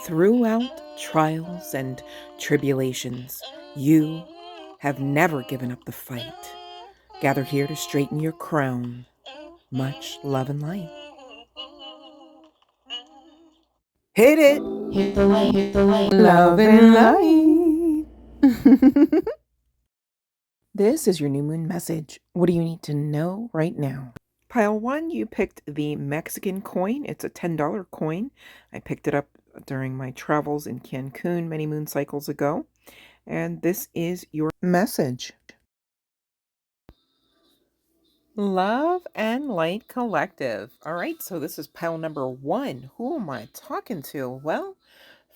Throughout trials and tribulations, you have never given up the fight. Gather here to straighten your crown. Much love and light. Hit it! Hit the light, hit the light, Love and light. This is your new moon message. What do you need to know right now? Pile 1, you picked the Mexican coin. It's a $10 coin. I picked it up during my travels in Cancun many moon cycles ago. And this is your message. Love and Light Collective. All right, so this is pile number 1. Who am I talking to? Well,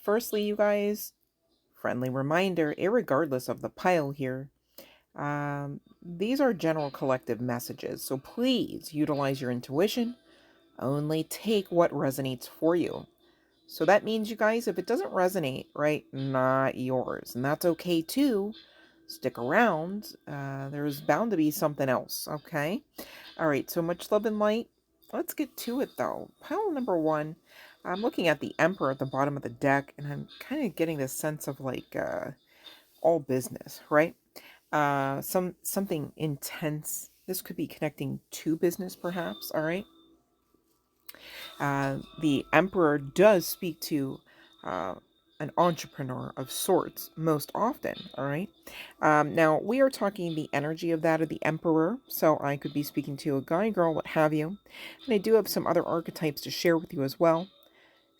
firstly, you guys, friendly reminder, irregardless of the pile here, these are general collective messages, so please utilize your intuition. Only take what resonates for you. So that means, you guys, if it doesn't resonate, right, not yours. And that's okay too. Stick around. There's bound to be something else, okay? All right, so much love and light. Let's get to it, though. Pile number 1, I'm looking at the Emperor at the bottom of the deck, and I'm kind of getting this sense of, like, all business, right? Something intense. This could be connecting to business, perhaps, all right? The Emperor does speak to an entrepreneur of sorts most often, all right? Now, we are talking the energy of that of the Emperor, so I could be speaking to a guy, girl, what have you. And I do have some other archetypes to share with you as well.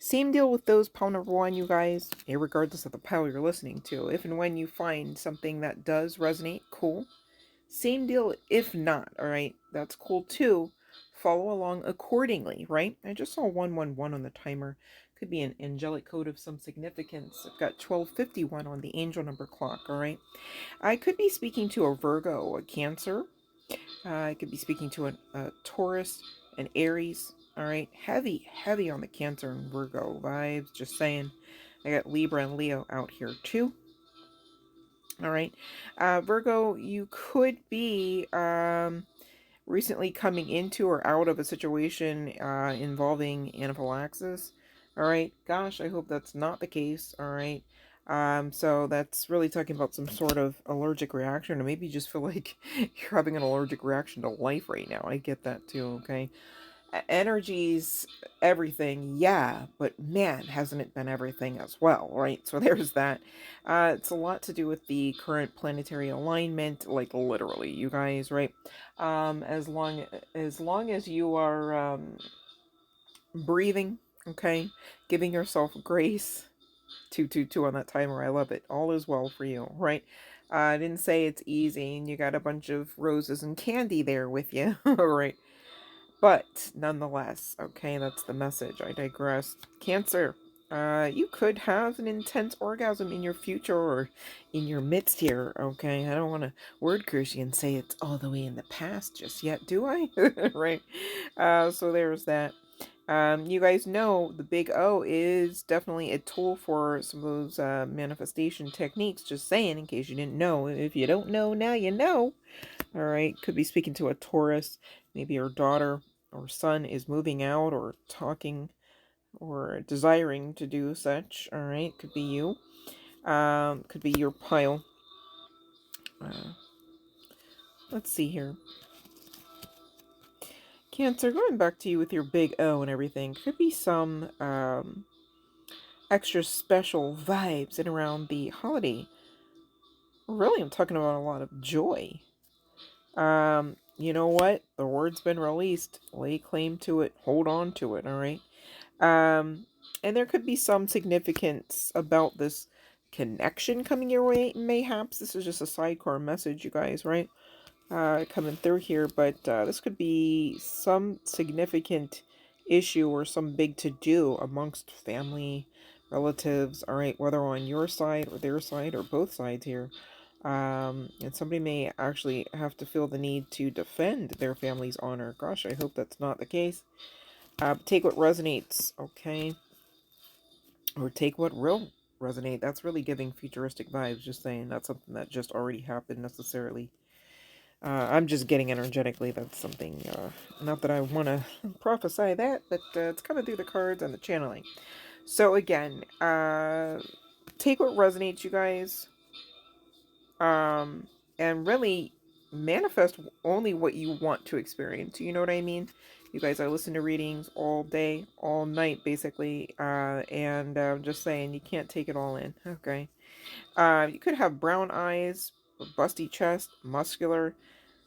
Same deal with those, pile number 1, you guys, regardless of the pile you're listening to. If and when you find something that does resonate, cool. Same deal if not, all right? That's cool too. Follow along accordingly, right? I just saw 111 on the timer. Could be an angelic code of some significance. I've got 1251 on the angel number clock, all right? I could be speaking to a Virgo, a Cancer. I could be speaking to a Taurus, an Aries, all right? Heavy on the Cancer and Virgo vibes, just saying. I got Libra and Leo out here too. All right. Virgo, you could be recently coming into or out of a situation involving anaphylaxis. All right. Gosh, I hope that's not the case. All right. So that's really talking about some sort of allergic reaction, or maybe you just feel like you're having an allergic reaction to life right now. I get that too. Okay. Energies, everything, yeah, but man, hasn't it been everything as well, right? So there's that. It's a lot to do with the current planetary alignment, like literally, you guys, right? As long as you are breathing, okay, giving yourself grace. 222 on that timer, I love it. All is well for you, right? I didn't say it's easy, and you got a bunch of roses and candy there with you, right? But nonetheless, okay, that's the message. I digress. Cancer, you could have an intense orgasm in your future or in your midst here, okay? I don't want to word curse you and say it's all the way in the past just yet, do I? Right? So there's that. You guys know the big O is definitely a tool for some of those manifestation techniques. Just saying, in case you didn't know. If you don't know, now you know. All right, could be speaking to a Taurus. Maybe your daughter or son is moving out or talking or desiring to do such. All right, could be you. Could be your pile. Let's see here. Cancer, going back to you with your big O and everything, could be some extra special vibes in around the holiday. Really, I'm talking about a lot of joy. You know what? The word's been released. Lay claim to it. Hold on to it, all right? And there could be some significance about this connection coming your way, mayhaps. This is just a sidecar message, you guys, right? Coming through here, but this could be some significant issue or some big to-do amongst family, relatives, all right, whether on your side or their side or both sides here. And somebody may actually have to feel the need to defend their family's honor. Gosh, I hope that's not the case. Take what resonates, okay? Or take what will resonate. That's really giving futuristic vibes, just saying. That's something that just already happened necessarily. I'm just getting energetically. That's something, not that I want to prophesy that, but it's coming through the cards and the channeling. So again, take what resonates, you guys, and really manifest only what you want to experience. You know what I mean? You guys, I listen to readings all day, all night, basically, and I'm just saying you can't take it all in. Okay. You could have brown eyes, a busty chest, muscular,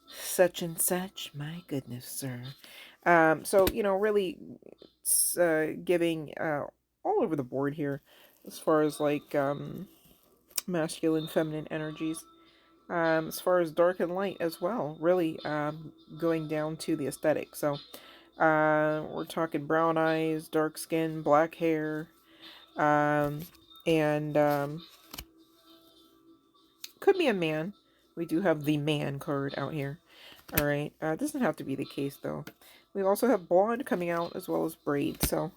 such and such. My goodness, sir. So really, it's giving all over the board here, as far as like masculine, feminine energies. As far as dark and light as well, really going down to the aesthetic. So we're talking brown eyes, dark skin, black hair, um, and could be a man. We do have the man card out here. All right. It doesn't have to be the case, though. We also have blonde coming out as well as braid. So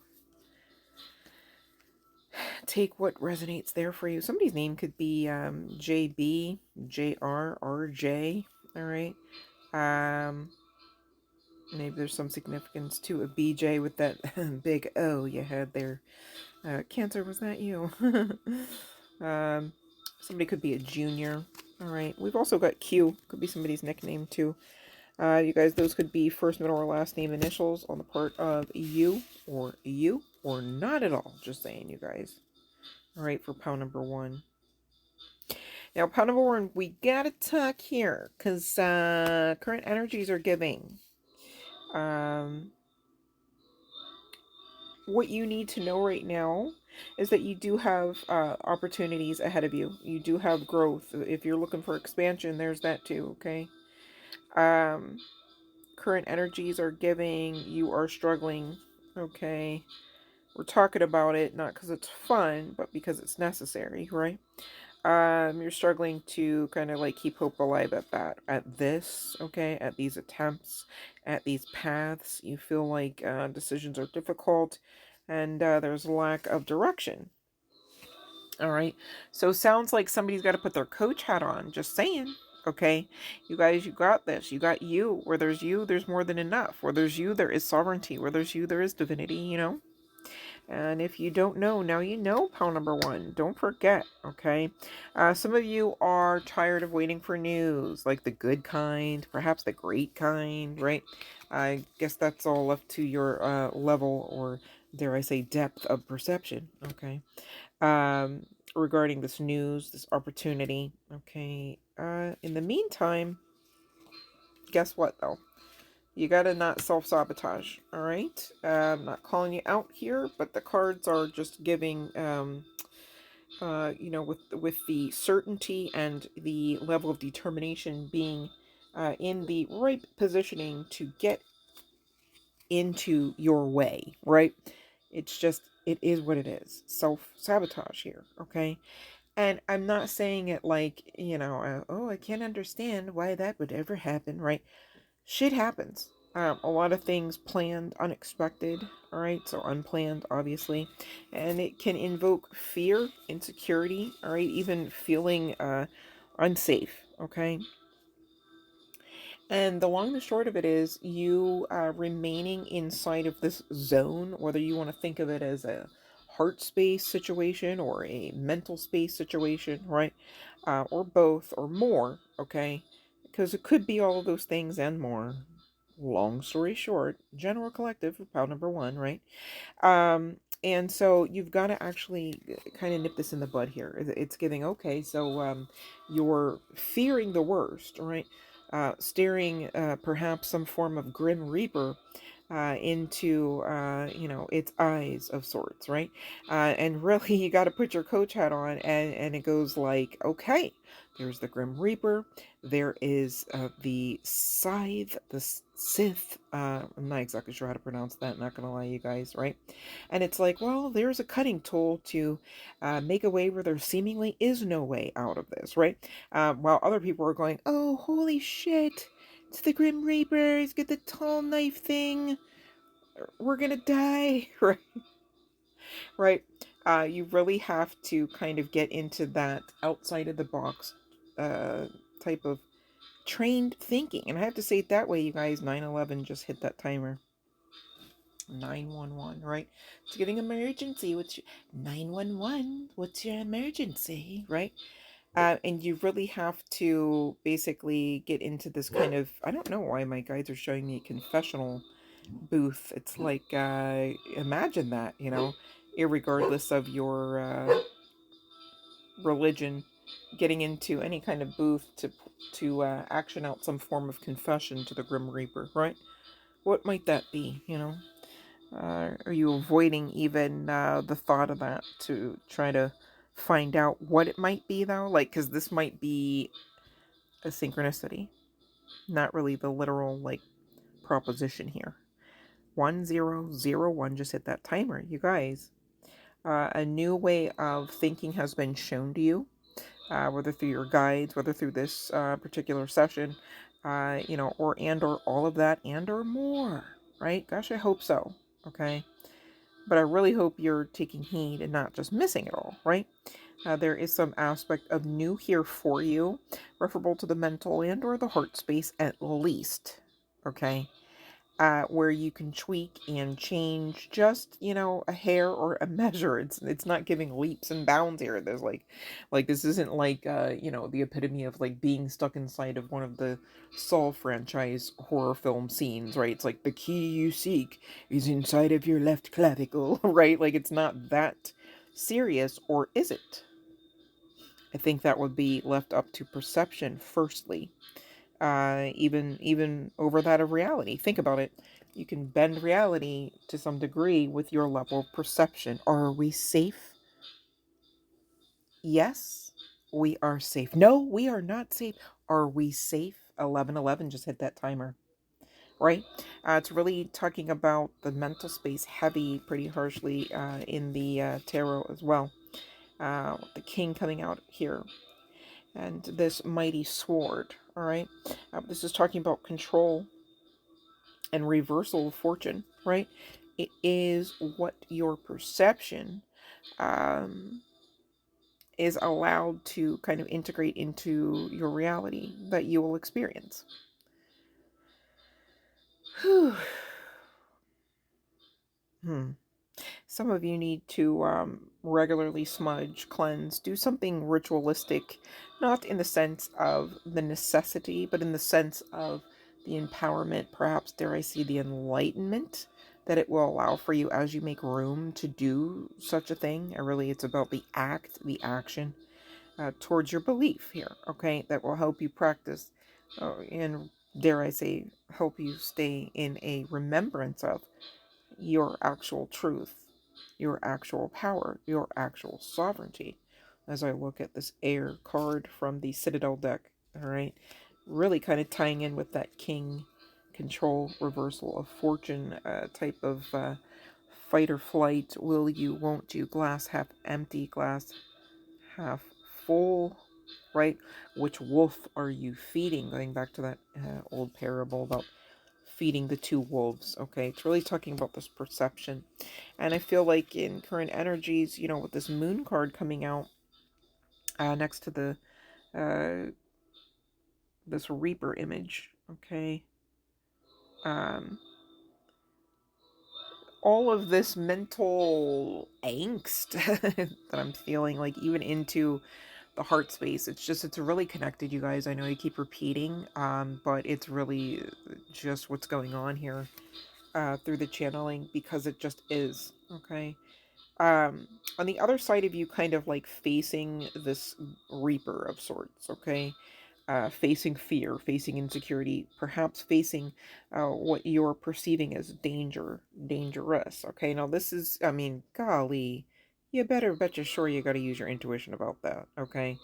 take what resonates there for you. Somebody's name could be JB, JR, RJ. All right. Maybe there's some significance to a BJ with that big O you had there. Cancer, was that you? um, Somebody could be a junior. All right. We've also got Q. Could be somebody's nickname too. You guys, those could be first, middle, or last name initials on the part of you or not at all. Just saying, you guys. All right, for pile number 1. Now, pile number 1, we gotta talk here because current energies are giving. What you need to know right now is that you do have opportunities ahead of you. You do have growth. If you're looking for expansion, there's that too, okay? Um, Current energies are giving. You are struggling, okay? We're talking about it not because it's fun, but because it's necessary, right? You're struggling to kind of like keep hope alive at this, okay, at these attempts, at these paths. You feel like decisions are difficult, and there's a lack of direction. All right, so sounds like somebody's got to put their coach hat on. Just saying. Okay, you guys, you got this. You got you. Where there's you, there's more than enough. Where there's you, there is sovereignty. Where there's you, there is divinity. And if you don't know, now you know, pile number 1. Don't forget, okay? Some of you are tired of waiting for news, like the good kind, perhaps the great kind, right? I guess that's all up to your level, or dare I say depth of perception, okay? Regarding this news, this opportunity, okay? In the meantime, guess what, though? You gotta not self-sabotage, all right? I'm not calling you out here, but the cards are just giving, with the certainty and the level of determination being in the right positioning to get into your way, right? It's just, it is what it is. Self-sabotage here, okay? And I'm not saying it like, oh, I can't understand why that would ever happen, right? Shit happens. A lot of things planned, unexpected, all right? So unplanned, obviously. And it can invoke fear, insecurity, all right? Even feeling unsafe, okay? And the long and the short of it is you remaining inside of this zone, whether you want to think of it as a heart space situation or a mental space situation, right? Or both or more, okay? Because it could be all of those things and more. Long story short, general collective, pile number 1, right? And so you've got to actually kind of nip this in the bud here. It's giving, okay, so you're fearing the worst, right? Staring perhaps some form of grim reaper into its eyes of sorts, right? And really you got to put your coach hat on, and it goes like, okay, there's the grim reaper, there is the scythe, the scythe. I'm not exactly sure how to pronounce that, not gonna lie, you guys, right? And it's like, well, there's a cutting tool to make a way where there seemingly is no way out of this, right? While other people are going, oh, holy shit, it's the Grim Reapers, get the tall knife thing, we're gonna die, right? Right? You really have to kind of get into that outside of the box type of trained thinking. And I have to say it that way, you guys. 9/11 just hit that timer. 911, right? It's getting emergency. What's your 911? What's your emergency, right? And you really have to basically get into this kind of, I don't know why my guides are showing me a confessional booth. It's like, imagine that, irregardless of your religion, getting into any kind of booth to action out some form of confession to the Grim Reaper, right? What might that be, are you avoiding even the thought of that to try to find out what it might be, though? Like, because this might be a synchronicity, not really the literal, like, proposition here. 1001 just hit that timer, you guys. A new way of thinking has been shown to you, whether through your guides, whether through this particular session, or all of that and or more, right? Gosh, I hope so. Okay. But I really hope you're taking heed and not just missing it all, right? There is some aspect of new here for you, referable to the mental and or the heart space at least, okay? Where you can tweak and change just, a hair or a measure. It's not giving leaps and bounds here. There's like this isn't like the epitome of like being stuck inside of one of the Saw franchise horror film scenes, right? It's like the key you seek is inside of your left clavicle, right? Like it's not that serious, or is it? I think that would be left up to perception firstly, even over that of reality. Think about it. You can bend reality to some degree with your level of perception. Are we safe? Yes, we are safe. No, we are not safe. Are we safe? 1111 just hit that timer, right? It's really talking about the mental space heavy pretty harshly in the tarot as well. The king coming out here, and this mighty sword, all right? This is talking about control and reversal of fortune, right? It is what your perception um, is allowed to kind of integrate into your reality that you will experience. Whew. Some of you need to regularly smudge, cleanse, do something ritualistic, not in the sense of the necessity, but in the sense of the empowerment, perhaps, dare I say, the enlightenment that it will allow for you as you make room to do such a thing. And really, it's about the act, the action towards your belief here, okay, that will help you practice and, dare I say, help you stay in a remembrance of your actual truth, your actual power, your actual sovereignty. As I look at this air card from the Citadel deck, all right, really kind of tying in with that king control, reversal of fortune type of fight or flight, will you, won't you, glass half empty, glass half full, right? Which wolf are you feeding? Going back to that old parable about feeding the two wolves, okay? It's really talking about this perception. And I feel like in current energies, with this moon card coming out next to the this reaper image, okay? Um, all of this mental angst that I'm feeling, like even into the heart space, it's really connected, you guys. I know you keep repeating, but it's really just what's going on here through the channeling, because it just is, okay? On the other side of you, kind of like facing this reaper of sorts, okay? Facing fear, facing insecurity, perhaps facing what you're perceiving as dangerous, okay? Now, this is, I mean, golly, you better bet you're sure you got to use your intuition about that, okay?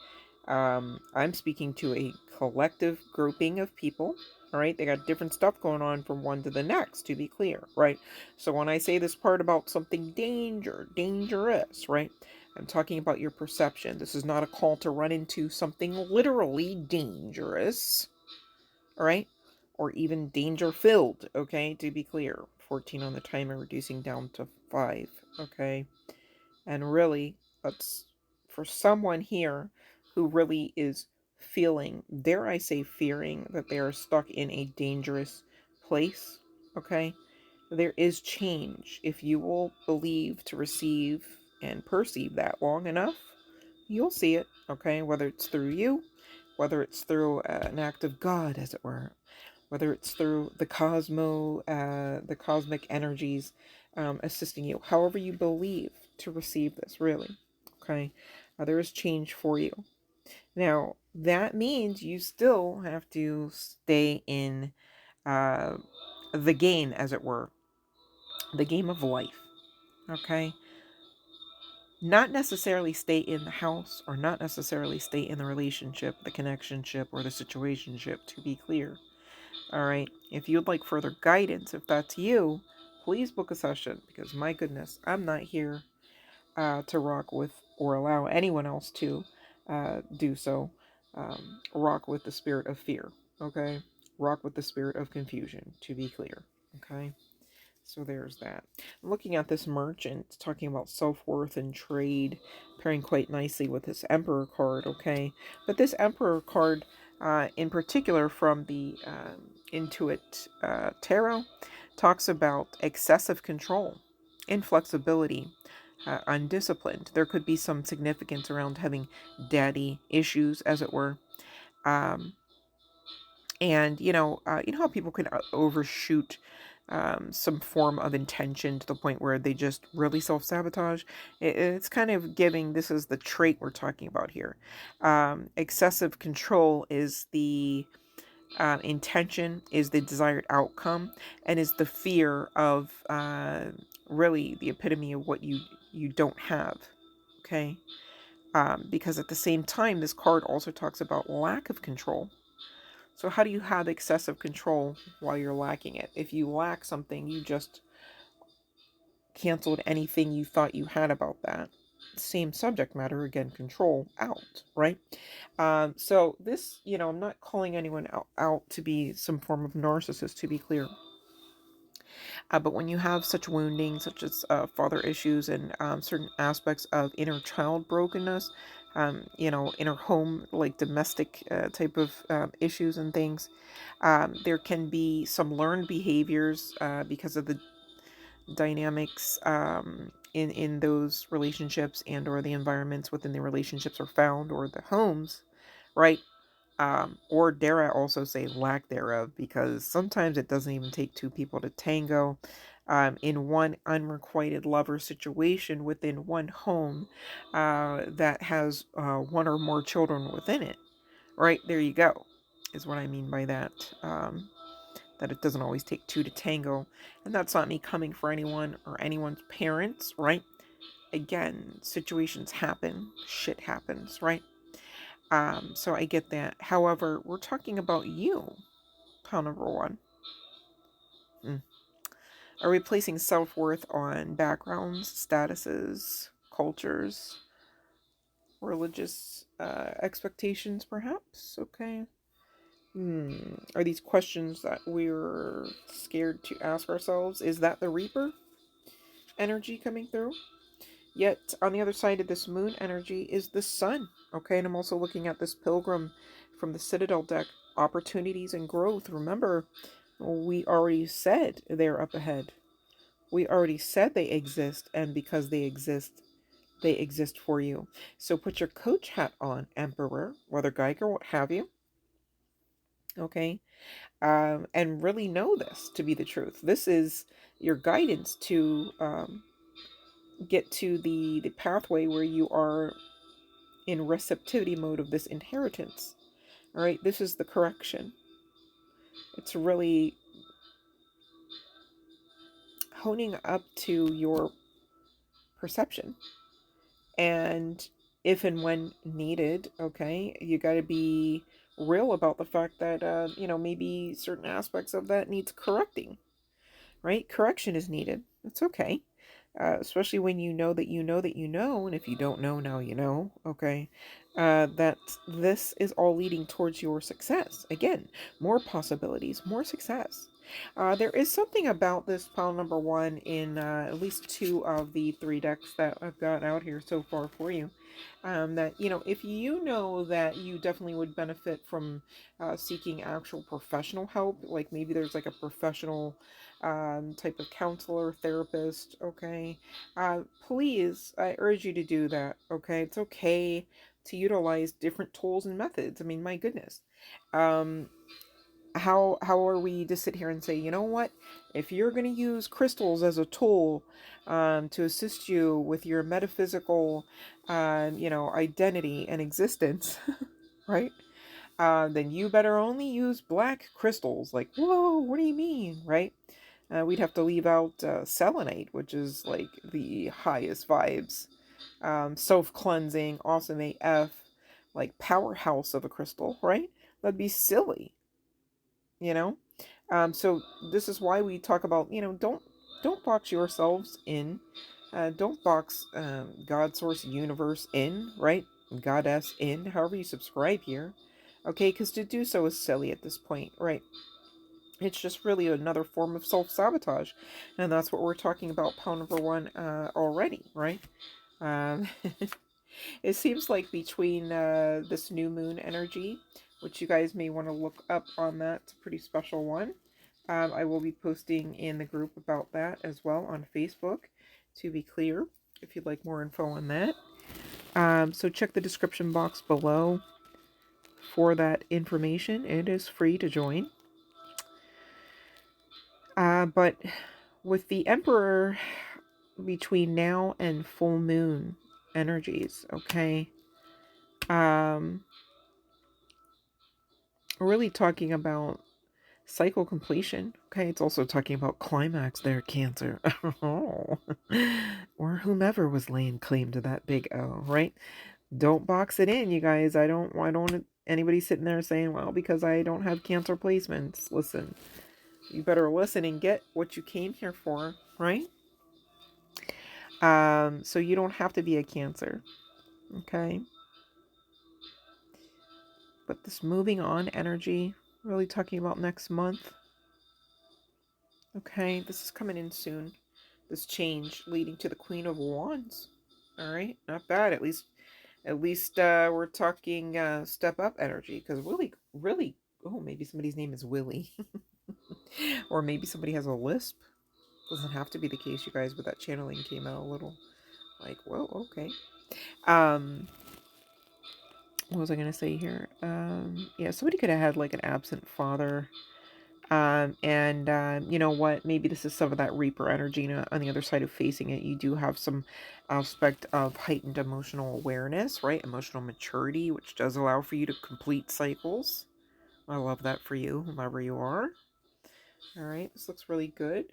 I'm speaking to a collective grouping of people, all right? They got different stuff going on from one to the next, to be clear, right? So when I say this part about something dangerous, right? I'm talking about your perception. This is not a call to run into something literally dangerous, all right? Or even danger filled, okay? To be clear, 14 on the timer, reducing down to 5, okay? And really, that's for someone here who really is feeling, dare I say, fearing that they are stuck in a dangerous place, okay? there is change. If you will believe to receive and perceive that long enough, you'll see it, okay? Whether it's through you, whether it's through an act of God, as it were, whether it's through the cosmic energies assisting you, however you believe to receive this, really, okay? There is change for you. Now, that means you still have to stay in uh, the game, as it were, the game of life, okay? Not necessarily stay in the house, or not necessarily stay in the relationship, the connectionship, or the situationship, to be clear. All right. If you'd like further guidance, if that's you, please book a session, because my goodness, I'm not here to rock with, or allow anyone else to do so. Rock with the spirit of fear. Okay. Rock with the spirit of confusion, to be clear. Okay. So there's that. I'm looking at this merchant talking about self-worth and trade, pairing quite nicely with this Emperor card, okay? But this Emperor card, in particular from the Intuit Tarot, talks about excessive control, inflexibility, undisciplined. There could be some significance around having daddy issues, as it were. Um, and you know how people can overshoot some form of intention to the point where they just really self-sabotage. It's kind of giving, this is the trait we're talking about here. Excessive control is the intention, is the desired outcome, and is the fear of really the epitome of what you don't have. Okay. Because at the same time, this card also talks about lack of control. So how do you have excessive control while you're lacking it? If you lack something, you just canceled anything you thought you had about that. Same subject matter, again, control out, right? So this, I'm not calling anyone out to be some form of narcissist, to be clear. But when you have such wounding, such as father issues and certain aspects of inner child brokenness, inner home, like domestic type of issues and things, there can be some learned behaviors because of the dynamics in those relationships and or the environments within the relationships are found, or the homes, right? Or dare I also say lack thereof, because sometimes it doesn't even take two people to tango. In one unrequited lover situation within one home that has one or more children within it, right? There you go, is what I mean by that. That it doesn't always take two to tango. And that's not me coming for anyone or anyone's parents, right? Again, situations happen, shit happens, right? So I get that. However, we're talking about you, pile number one. Are we placing self-worth on backgrounds, statuses, cultures, religious expectations, perhaps? Okay. Are these questions that we're scared to ask ourselves? Is that the Reaper energy coming through? Yet on the other side of this moon energy is the sun. Okay, and I'm also looking at this pilgrim from the Citadel deck. Opportunities and growth. Remember, we already said they're up ahead. We already said they exist, and because they exist for you. So put your coach hat on, Emperor, whether Geiger, what have you. Okay, and really know this to be the truth. This is your guidance to get to the pathway where you are in receptivity mode of this inheritance. All right, this is the correction. It's really honing up to your perception, and if and when needed, okay, you got to be real about the fact that maybe certain aspects of that needs correcting, right? Correction is needed. It's okay. Especially when you know that you know that you know, and if you don't know, now you know, okay, that this is all leading towards your success. Again, more possibilities, more success. There is something about this pile number one in at least two of the three decks that I've got out here so far for you. That, you know, if you know that you definitely would benefit from seeking actual professional help, like maybe there's like a professional type of counselor, therapist, okay, please, I urge you to do that, okay? It's okay to utilize different tools and methods. I mean, my goodness. Um, how are we to sit here and say, you know what, if you're going to use crystals as a tool to assist you with your metaphysical you know, identity and existence, right, then you better only use black crystals. Like, whoa, what do you mean, right? We'd have to leave out selenite, which is like the highest vibes, self-cleansing, awesome AF, like powerhouse of a crystal, right? That'd be silly, you know. So this is why we talk about, you know, don't box yourselves in, don't box God, source, universe in, right, goddess in, however you subscribe here, okay, because to do so is silly at this point, right? It's just really another form of self-sabotage, and that's what we're talking about pile number one already, right? um, It seems like between this new moon energy, which you guys may want to look up on that, it's a pretty special one. I will be posting in the group about that as well on Facebook, to be clear, if you'd like more info on that. So check the description box below for that information. It is free to join. But with the Emperor between now and full moon energies, okay, we're really talking about cycle completion. Okay, it's also talking about climax there, Cancer. Or whomever was laying claim to that big O, right? Don't box it in, you guys. I don't want anybody sitting there saying, well, because I don't have Cancer placements. Listen, you better listen and get what you came here for, right? So you don't have to be a Cancer, okay? But this moving on energy, really talking about next month. Okay, this is coming in soon. This change leading to the Queen of Wands. All right, not bad. At least we're talking step up energy, because really, oh, maybe somebody's name is Willie, or maybe somebody has a lisp. Doesn't have to be the case, you guys. But that channeling came out a little like, whoa, okay. Um, what was I gonna say here? Yeah, somebody could have had like an absent father. And you know what? Maybe this is some of that Reaper energy. And on the other side of facing it, you do have some aspect of heightened emotional awareness, right? Emotional maturity, which does allow for you to complete cycles. I love that for you, whomever you are. All right, this looks really good.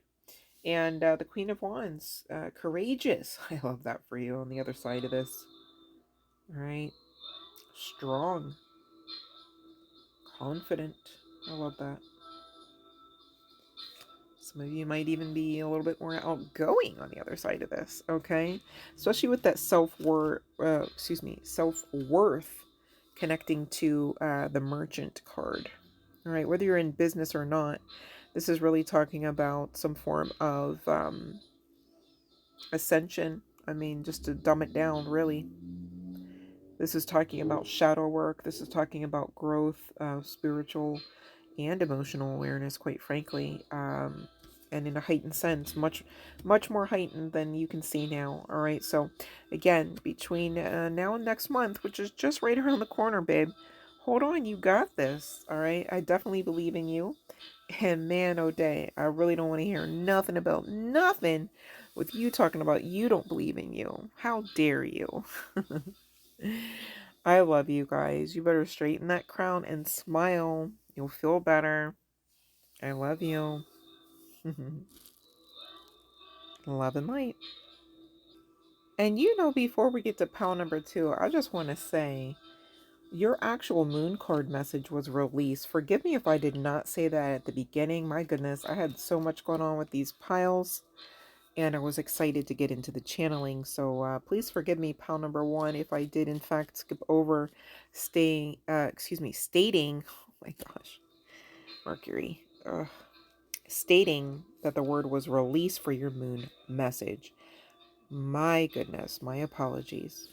And the Queen of Wands, courageous. I love that for you on the other side of this. All right, strong, confident. I love that. Some of you might even be a little bit more outgoing on the other side of this, okay? Especially with that self-worth connecting to the merchant card. All right, whether you're in business or not, this is really talking about some form of ascension. I mean, just to dumb it down, really. This is talking about shadow work. This is talking about growth, spiritual and emotional awareness, quite frankly, and in a heightened sense, much more heightened than you can see now. All right, so again, between now and next month, which is just right around the corner, babe, hold on, you got this. All right, I definitely believe in you. And man, oh day, I really don't want to hear nothing about nothing with you talking about you don't believe in you. How dare you? I love you guys. You better straighten that crown and smile. You'll feel better. I love you. Love and light. And you know, before we get to pile number two, I just want to say your actual moon card message was released. Forgive me if I did not say that at the beginning. My goodness, I had so much going on with these piles, and I was excited to get into the channeling. So please forgive me, pile number one, if I did in fact skip over stating, oh my gosh, Mercury. Ugh. stating that the word was released for your moon message. My goodness, my apologies.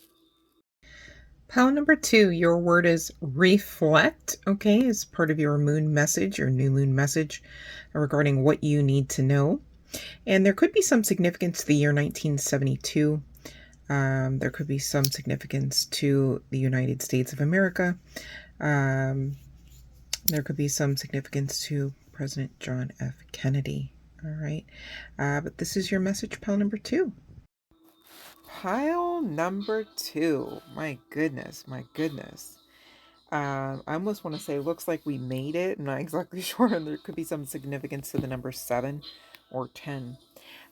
Pile number 2, your word is reflect, okay, is part of your moon message, your new moon message regarding what you need to know. And there could be some significance to the year 1972. There could be some significance to the United States of America. There could be some significance to President John F. Kennedy. All right. But this is your message, pile number 2. Pile number 2. My goodness, my goodness. I almost want to say looks like we made it. I'm not exactly sure. And there could be some significance to the number 7 or 10.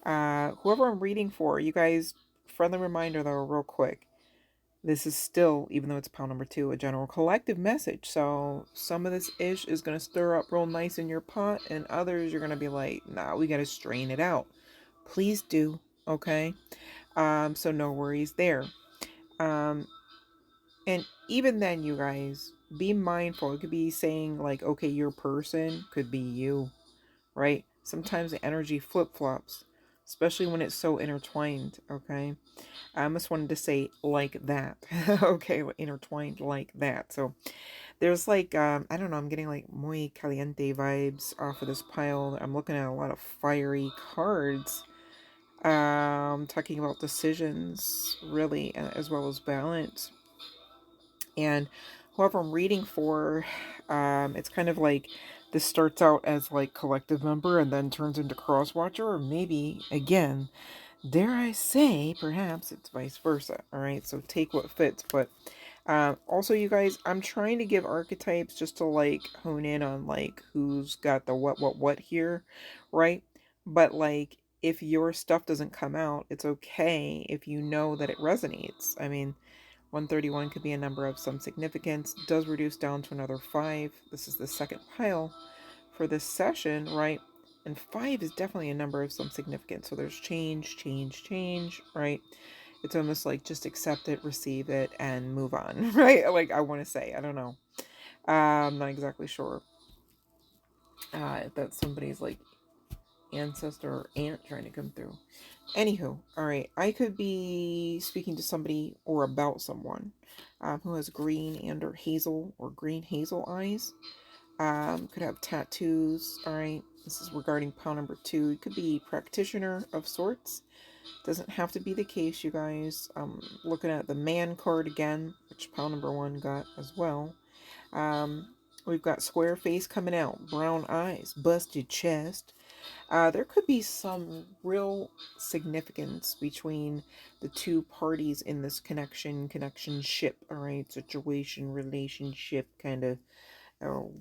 Whoever I'm reading for, you guys, friendly reminder though, real quick. This is still, even though it's pile number 2, a general collective message. So some of this ish is going to stir up real nice in your pot, and others you're going to be like, nah, we got to strain it out. Please do, okay? So no worries there. And even then, you guys, be mindful. It could be saying like, okay, your person could be you, right? Sometimes the energy flip-flops, especially when it's so intertwined, okay? I almost wanted to say like that. Okay, intertwined like that. So there's like, I don't know, I'm getting like muy caliente vibes off of this pile. I'm looking at a lot of fiery cards. Talking about decisions, really, as well as balance. And whoever I'm reading for, it's kind of like this starts out as like collective member and then turns into cross watcher, or maybe again, dare I say, perhaps it's vice versa. All right, so take what fits. But also, you guys, I'm trying to give archetypes just to like hone in on like who's got the what here, right? But like, if your stuff doesn't come out, it's okay if you know that it resonates. I mean, 131 could be a number of some significance, does reduce down to another 5. This is the second pile for this session, right? And 5 is definitely a number of some significance. So there's change, change, change, right? It's almost like just accept it, receive it, and move on, right? Like I want to say, I don't know. I'm not exactly sure if that's somebody's like ancestor or aunt trying to come through. Anywho, all right, I could be speaking to somebody or about someone who has green and or hazel or green hazel eyes. Could have tattoos. All right, this is regarding pile number 2. It could be practitioner of sorts. Doesn't have to be the case, you guys. Looking at the man card again, which pile number 1 got as well. We've got square face coming out, brown eyes, busted chest. There could be some real significance between the two parties in this connectionship, all right, situation, relationship, kind of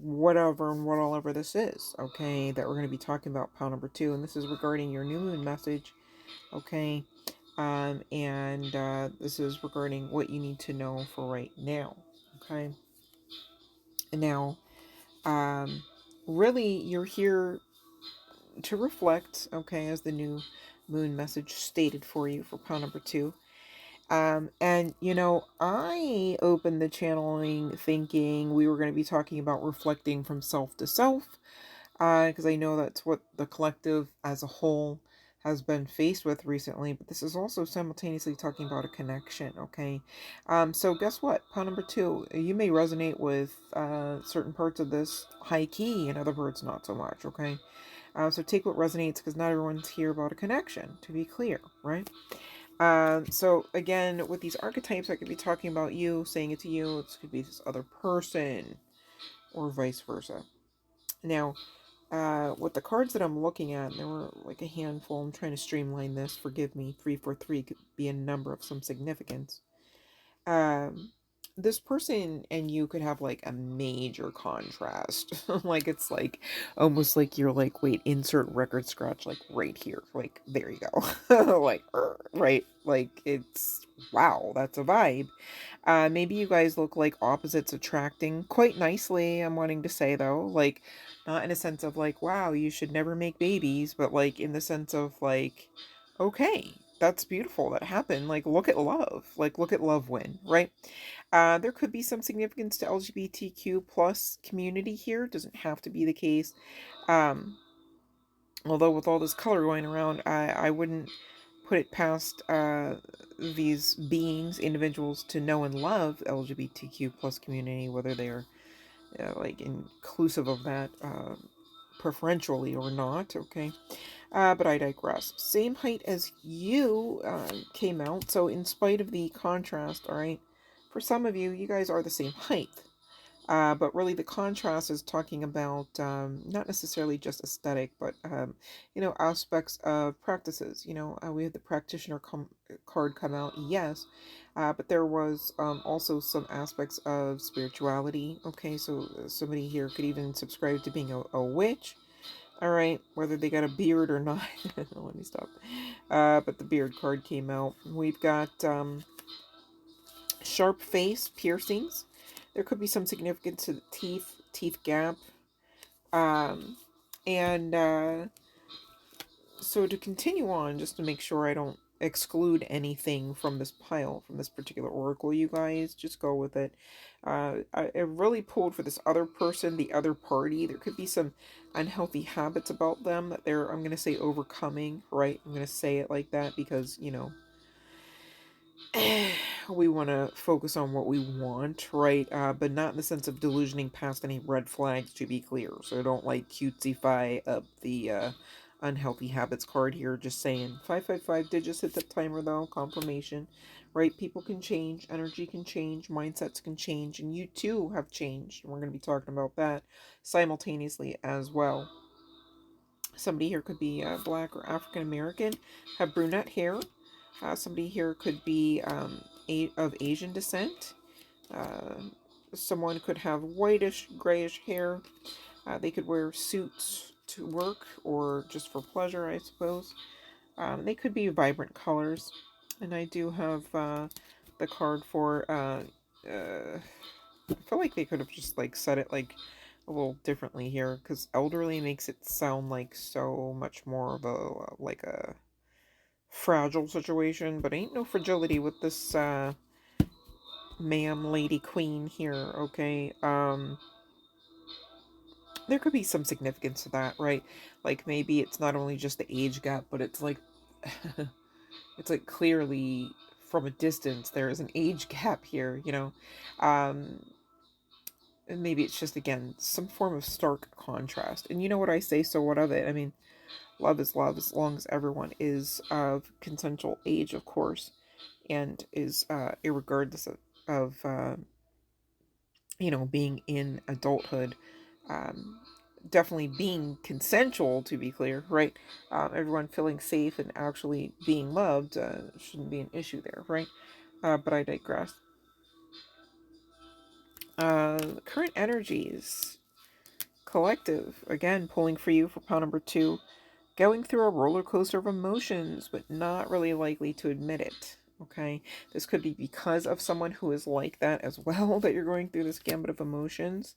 whatever and whatever this is, okay, that we're going to be talking about pile number 2, and this is regarding your new moon message, okay, and this is regarding what you need to know for right now, okay, and now, really, you're here to reflect, okay, as the new moon message stated for you for pile number 2. And you know, I opened the channeling thinking we were going to be talking about reflecting from self to self, because I know that's what the collective as a whole has been faced with recently. But this is also simultaneously talking about a connection. Okay, so guess what? Pile number 2, you may resonate with certain parts of this high key, and other parts not so much. Okay. So take what resonates because not everyone's here about a connection, to be clear, right? So again, with these archetypes, I could be talking about you, saying it to you. It could be this other person, or vice versa. Now, with the cards that I'm looking at, there were like a handful. I'm trying to streamline this. Forgive me. 343 could be a number of some significance. um this person and you could have like a major contrast. Like it's like almost like you're like, wait, insert record scratch like right here, like there you go. Like right, like it's, wow, that's a vibe. Maybe you guys look like opposites attracting quite nicely, I'm wanting to say though, like not in a sense of like, wow, you should never make babies, but like in the sense of like, okay, that's beautiful, that happened, like look at love, like look at love win, right? There could be some significance to LGBTQ plus community here, doesn't have to be the case. um Although with all this color going around, I wouldn't put it past these beings, individuals, to know and love LGBTQ plus community, whether they're like inclusive of that preferentially or not. Okay, but I digress. Same height as you came out, so in spite of the contrast, all right, for some of you, you guys are the same height. But really, the contrast is talking about not necessarily just aesthetic, but aspects of practices. We had the practitioner card come out, yes, but there was also some aspects of spirituality. Okay, so somebody here could even subscribe to being a witch. All right, whether they got a beard or not. Let me stop. But the beard card came out. We've got sharp face piercings. There could be some significance to the teeth gap. Um, and So to continue on, just to make sure I don't exclude anything from this pile, from this particular oracle, you guys, just go with it. I really pulled for this other person, the other party. There could be some unhealthy habits about them that I'm going to say, overcoming, right? I'm going to say it like that because, we want to focus on what we want, right? But not in the sense of delusioning past any red flags, to be clear. So don't like cutesify up the unhealthy habits card here. Just saying, 555 did just hit that timer though. Confirmation, right? People can change, energy can change, mindsets can change, and you too have changed. And we're going to be talking about that simultaneously as well. Somebody here could be black or African American, have brunette hair. Somebody here could be of Asian descent. Uh, Someone could have whitish, grayish hair. They could wear suits to work or just for pleasure, I suppose. They could be vibrant colors. And I do have the card for. I feel like they could have just like said it like a little differently here because elderly makes it sound like so much more of a like a fragile situation, but ain't no fragility with this ma'am, lady, queen here. Okay, there could be some significance to that, right? Like maybe it's not only just the age gap, but it's like it's like clearly from a distance there is an age gap here, um and maybe it's just again some form of stark contrast. And you know what I say, so what of it? I mean, love is love as long as everyone is of consensual age, of course, and is irregardless of being in adulthood. um, Definitely being consensual, to be clear, right? Everyone feeling safe and actually being loved shouldn't be an issue there, right? But I digress. Current energies, collective, again, pulling for you for pile number 2. Going through a roller coaster of emotions, but not really likely to admit it. Okay, this could be because of someone who is like that as well, that you're going through this gambit of emotions.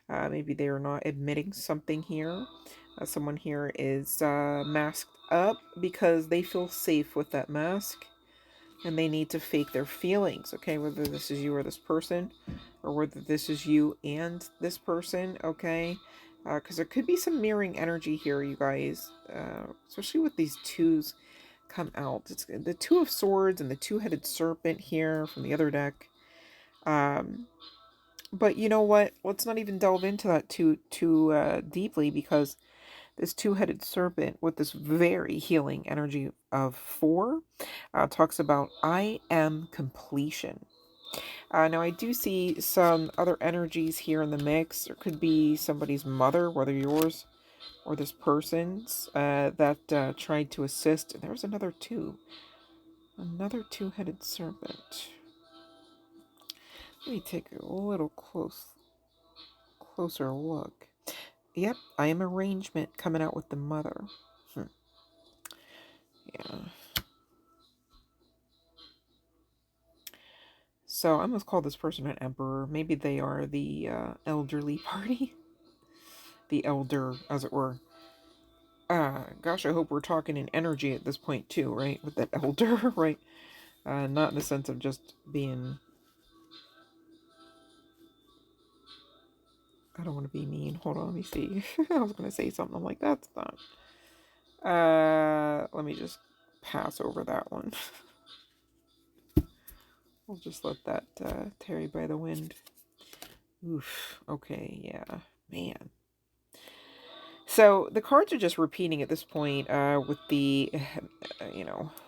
Maybe they are not admitting something here. Someone here is masked up because they feel safe with that mask and they need to fake their feelings. Okay, whether this is you or this person, or whether this is you and this person. Okay, because there could be some mirroring energy here, you guys, especially with these twos come out. It's the Two of Swords and the Two-Headed Serpent here from the other deck. Um, but you know what? Let's not even delve into that too deeply, because this Two-Headed Serpent with this very healing energy of 4 talks about I am completion. Now I do see some other energies here in the mix. There could be somebody's mother, whether yours or this person's, that tried to assist. And there's another Two-Headed Serpent. Let me take a little closer look. Yep, I am arrangement coming out with the mother. Yeah. So I must call this person an emperor. Maybe they are the elderly party. The elder, as it were. Gosh, I hope we're talking in energy at this point too, right? With that elder, right? Not in the sense of just being. I don't want to be mean. Hold on, let me see. I was gonna say something. I'm like, that's not. Let me just pass over that one. We'll just let that tarry by the wind. Oof. Okay, yeah. Man. So the cards are just repeating at this point with the,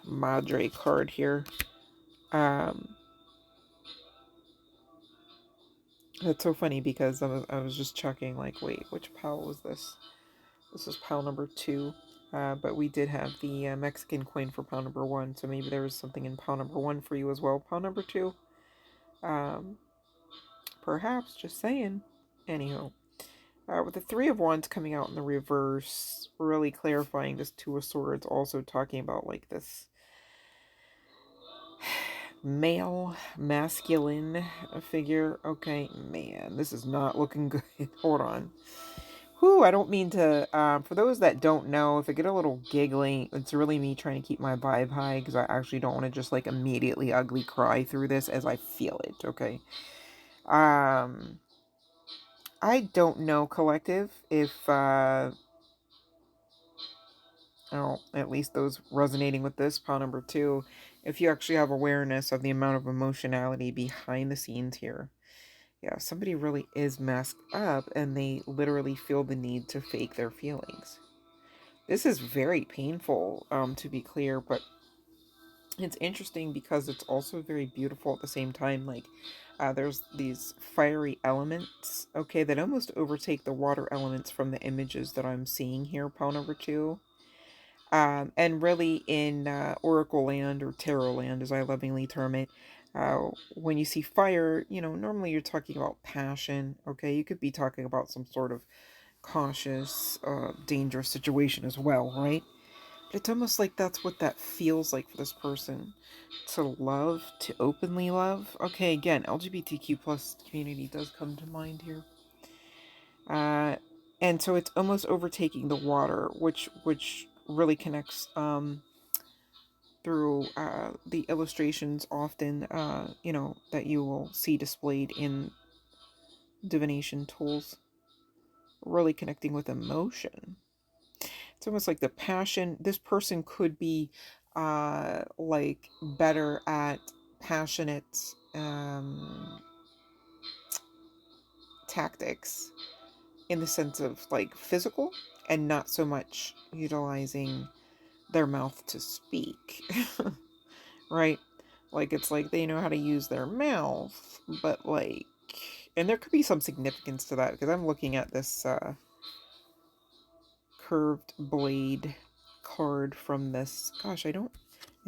Madre card here. That's so funny because I was just checking, like, wait, which pile was this? This is pile number 2. But we did have the Mexican coin for pile number 1, so maybe there was something in pile number 1 for you as well. Pile number 2. Um, Perhaps, just saying. Anyhow. With the Three of Wands coming out in the reverse, really clarifying this Two of Swords, also talking about like this male, masculine figure. Okay, man, this is not looking good. Hold on. Whew, I don't mean to, for those that don't know, if I get a little giggly, it's really me trying to keep my vibe high, because I actually don't want to just like immediately ugly cry through this as I feel it, okay? I don't know, collective, if, at least those resonating with this, pile number 2, if you actually have awareness of the amount of emotionality behind the scenes here. Yeah, somebody really is masked up and they literally feel the need to fake their feelings. This is very painful, to be clear, but it's interesting because it's also very beautiful at the same time. Like, there's these fiery elements, okay, that almost overtake the water elements from the images that I'm seeing here, pile number 2. And really in Oracle land, or Tarot land as I lovingly term it, when you see fire, normally you're talking about passion, okay? You could be talking about some sort of cautious, dangerous situation as well, right? But it's almost like that's what that feels like for this person. To love, to openly love. Okay, again, LGBTQ plus community does come to mind here. And so it's almost overtaking the water, which really connects through the illustrations often, that you will see displayed in divination tools, really connecting with emotion. It's almost like the passion. This person could be like better at passionate tactics in the sense of like physical, and not so much utilizing their mouth to speak. Right? Like, it's like they know how to use their mouth, but like, and there could be some significance to that, because I'm looking at this curved blade card from this, gosh, I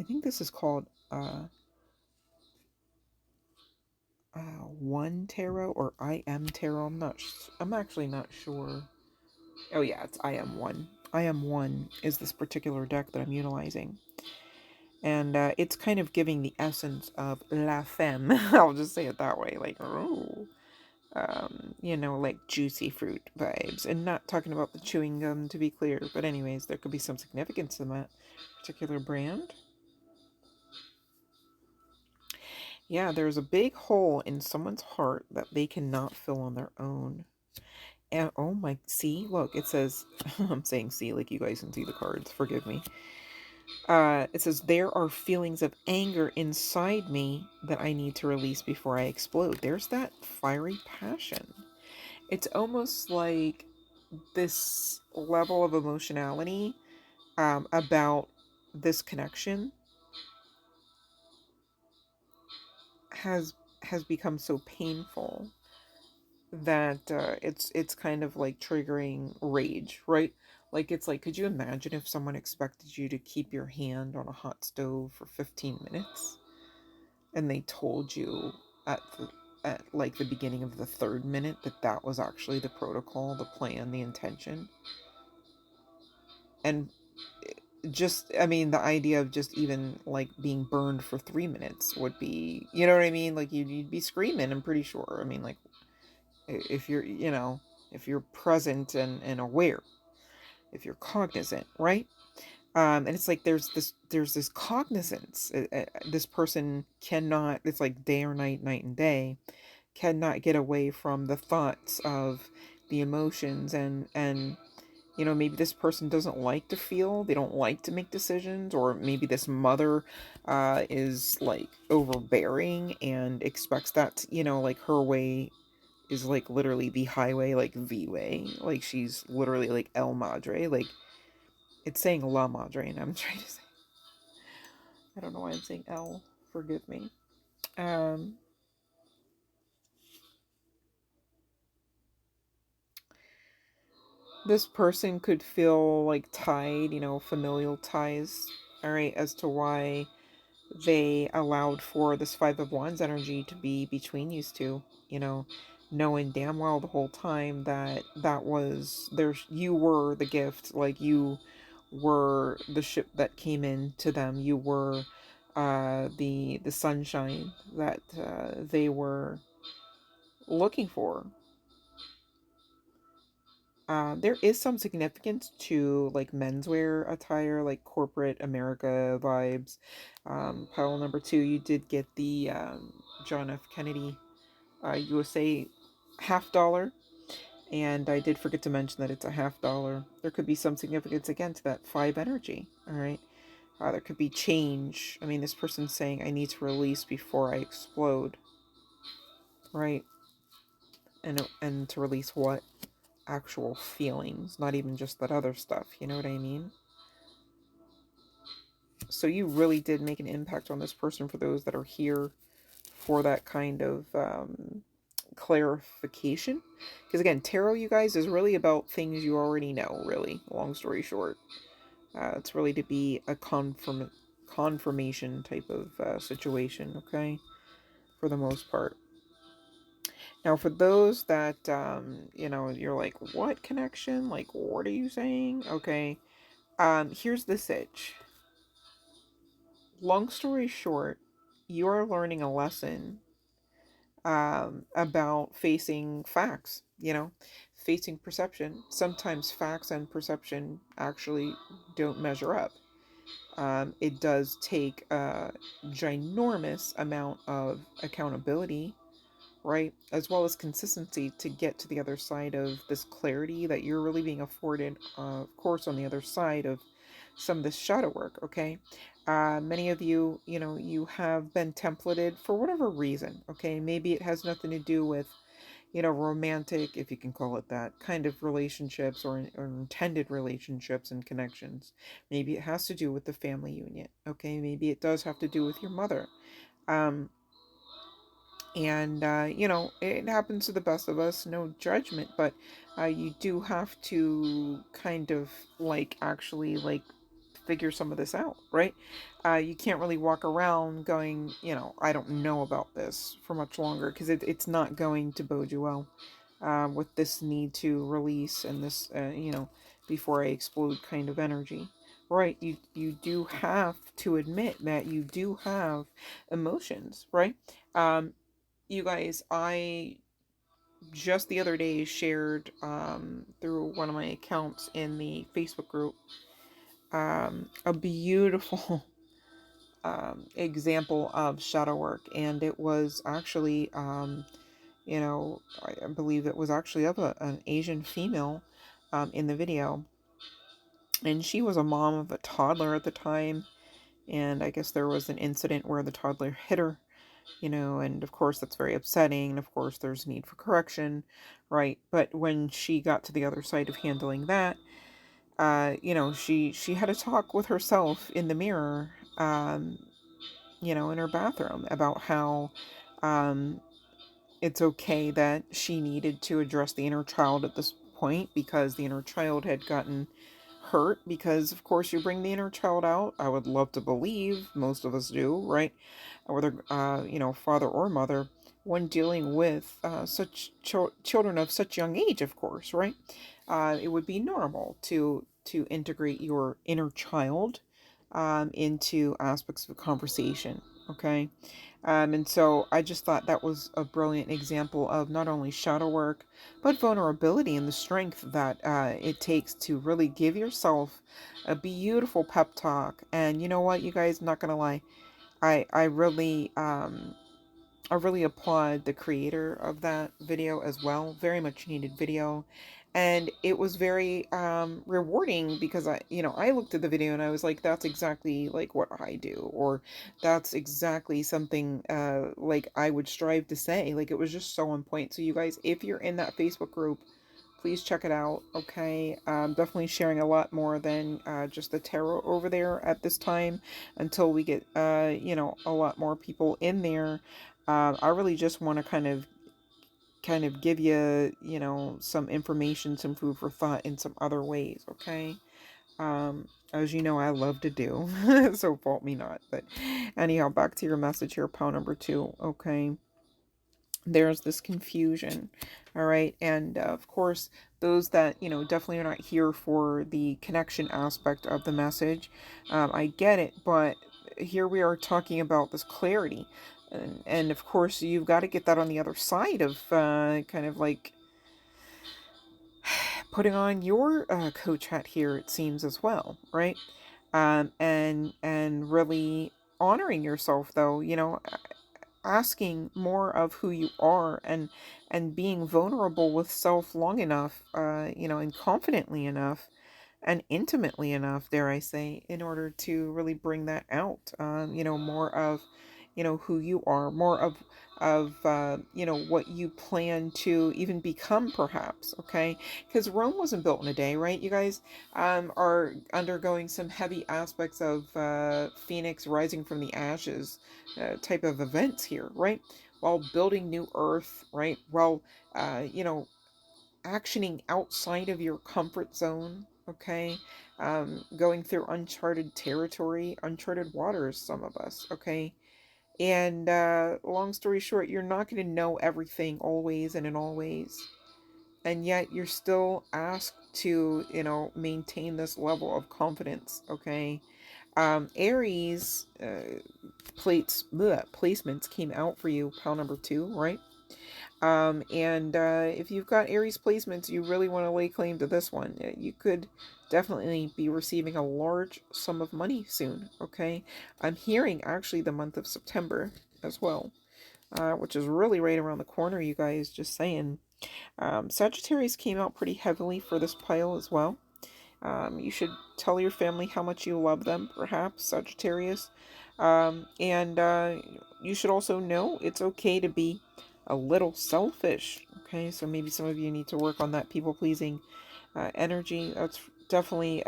think this is called One Tarot, or I Am Tarot. I'm actually not sure. Oh yeah, it's I Am One. I Am One is this particular deck that I'm utilizing. And it's kind of giving the essence of la femme. I'll just say it that way. Like, oh, like juicy fruit vibes. And not talking about the chewing gum, to be clear. But anyways, there could be some significance in that particular brand. Yeah, there's a big hole in someone's heart that they cannot fill on their own. And oh my, see, look, it says, I'm saying see, like you guys can see the cards, forgive me. It says, there are feelings of anger inside me that I need to release before I explode. There's that fiery passion. It's almost like this level of emotionality about this connection has become so painful that it's kind of like triggering rage, right? Like, it's like, could you imagine if someone expected you to keep your hand on a hot stove for 15 minutes and they told you at at like the beginning of the third minute that that was actually the protocol, the plan, the intention? And just, I mean, the idea of just even like being burned for 3 minutes would be, you know what I mean? Like, you'd be screaming, I'm pretty sure. I mean, like, if you're, if you're present and aware, if you're cognizant, right? And it's like there's this cognizance. This person cannot, it's like day or night, night and day, cannot get away from the thoughts of the emotions and Maybe this person doesn't like to feel, they don't like to make decisions, or maybe this mother is like overbearing and expects that, like her way is like literally the highway, like the way. Like she's literally like El Madre. Like it's saying La Madre, and I'm trying to say, I don't know why I'm saying El. Forgive me. Um, this person could feel like tied, familial ties, all right, as to why they allowed for this Five of Wands energy to be between you two, knowing damn well the whole time that you were the gift, like you were the ship that came in to them, you were the sunshine that they were looking for. There is some significance to like menswear attire, like corporate America vibes. Pile number two, you did get the John F. Kennedy USA $half, and I did forget to mention that it's a $half. There could be some significance again to that five energy. All right, there could be change. I mean, this person's saying, "I need to release before I explode." Right, and to release what? Actual feelings, not even just that other stuff. You know what I mean? So you really did make an impact on this person, for those that are here for that kind of clarification. Because again, tarot, you guys, is really about things you already know, really. Long story short. It's really to be a confirmation type of situation, okay? For the most part. Now, for those that, you're like, what connection? Like, what are you saying? Okay. Here's the sitch. Long story short, you're learning a lesson about facing facts, facing perception. Sometimes facts and perception actually don't measure up. It does take a ginormous amount of accountability, right? As well as consistency to get to the other side of this clarity that you're really being afforded, of course, on the other side of some of this shadow work, okay? Many of you, you have been templated for whatever reason, okay? Maybe it has nothing to do with, romantic, if you can call it that, kind of relationships, or intended relationships and connections. Maybe it has to do with the family unit, okay? Maybe it does have to do with your mother. Um, and it happens to the best of us, no judgment, but you do have to kind of like actually like figure some of this out, right? You can't really walk around going, I don't know about this for much longer, because it's not going to bode you well with this need to release and this before I explode kind of energy. Right, you do have to admit that you do have emotions, right? You guys, I just the other day shared through one of my accounts in the Facebook group a beautiful example of shadow work, and it was actually I believe it was actually of an Asian female in the video, and she was a mom of a toddler at the time, and I guess there was an incident where the toddler hit her, and of course that's very upsetting, and of course there's need for correction, right? But when she got to the other side of handling that, she had a talk with herself in the mirror, in her bathroom, about how um, it's okay that she needed to address the inner child at this point, because the inner child had gotten hurt, because of course you bring the inner child out. I would love to believe most of us do, right? Whether father or mother, when dealing with such children of such young age, of course, right? It would be normal to integrate your inner child into aspects of conversation, okay? And so I just thought that was a brilliant example of not only shadow work, but vulnerability and the strength that it takes to really give yourself a beautiful pep talk. And you know what, you guys, I'm not gonna lie, I really I really applaud the creator of that video as well. Very much needed video. And it was very rewarding because I looked at the video and I was like, that's exactly like what I do, or that's exactly something like I would strive to say. Like, it was just so on point. So you guys, if you're in that Facebook group, please check it out. Okay, definitely sharing a lot more than just the tarot over there at this time, until we get a lot more people in there. I really just want to kind of give you, some information, some food for thought in some other ways, okay? As you know, I love to do, so fault me not. But anyhow, back to your message here, pile number 2, okay? There's this confusion, all right? And of course, those that, definitely are not here for the connection aspect of the message, I get it, but here we are talking about this clarity. And of course, you've got to get that on the other side of kind of like putting on your coach hat here, it seems, as well, right? And really honoring yourself, though, asking more of who you are, and being vulnerable with self long enough, and confidently enough and intimately enough, dare I say, in order to really bring that out. More of, who you are, more of what you plan to even become, perhaps. Okay, because Rome wasn't built in a day, right? You guys are undergoing some heavy aspects of Phoenix rising from the ashes type of events here, right? While building new Earth, right? While actioning outside of your comfort zone, okay? Going through uncharted territory, uncharted waters, some of us, okay? And long story short, you're not going to know everything always and in all ways. And yet you're still asked to, maintain this level of confidence, okay? Aries placements came out for you, pile number 2, right? And if you've got Aries placements, you really want to lay claim to this one. You could definitely be receiving a large sum of money soon, okay? I'm hearing actually the month of September as well, which is really right around the corner, you guys, just saying. Sagittarius came out pretty heavily for this pile as well. You should tell your family how much you love them, perhaps, Sagittarius. And you should also know it's okay to be a little selfish. Okay, so maybe some of you need to work on that people pleasing energy. That's definitely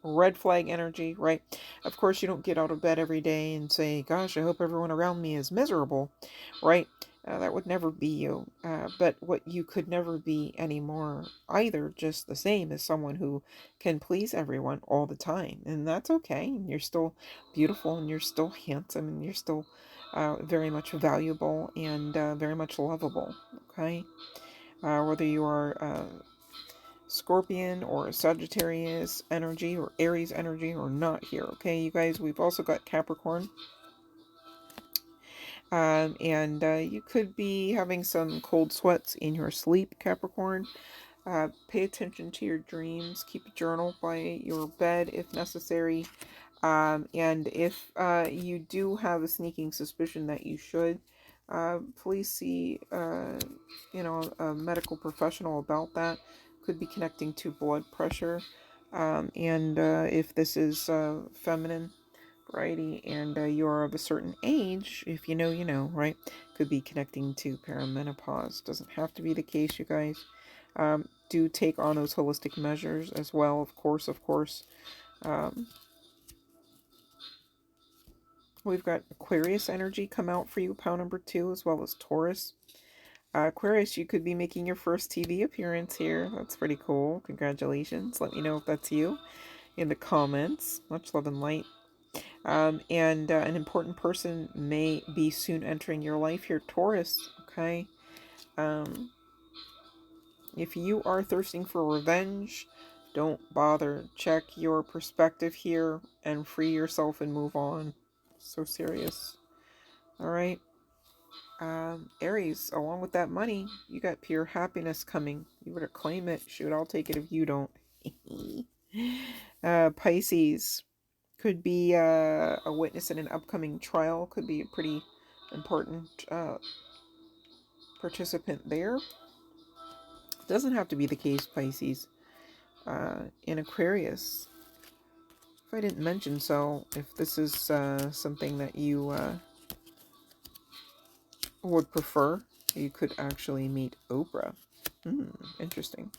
red flag energy, right? Of course, you don't get out of bed every day and say, gosh, I hope everyone around me is miserable, right? That would never be you. But what you could never be anymore either, just the same, as someone who can please everyone all the time. And that's okay. And you're still beautiful, and you're still handsome, and you're still very much valuable, and very much lovable. Okay? Whether you are Scorpion or Sagittarius energy or Aries energy or not here. Okay, you guys, we've also got Capricorn. And you could be having some cold sweats in your sleep, Capricorn. Pay attention to your dreams. Keep a journal by your bed if necessary. And if you do have a sneaking suspicion that you should, please see, a medical professional about that. Could be connecting to blood pressure. And if this is feminine variety, and you're of a certain age, if you know, you know, right? Could be connecting to perimenopause. Doesn't have to be the case, you guys. Do take on those holistic measures as well, of course, of course. Um, we've got Aquarius energy come out for you, pile number 2, as well as Taurus. Aquarius, you could be making your first TV appearance here. That's pretty cool. Congratulations. Let me know if that's you in the comments. Much love and light. And an important person may be soon entering your life here, Taurus. Okay. Um, if you are thirsting for revenge, don't bother. Check your perspective here and free yourself and move on. So serious. All right. Aries, along with that money, you got pure happiness coming. You better claim it. Shoot, I'll take it if you don't. Pisces could be a witness in an upcoming trial. Could be a pretty important participant there. Doesn't have to be the case, Pisces. In Aquarius, if I didn't mention so, if this is something that you would prefer, you could actually meet Oprah. Interesting.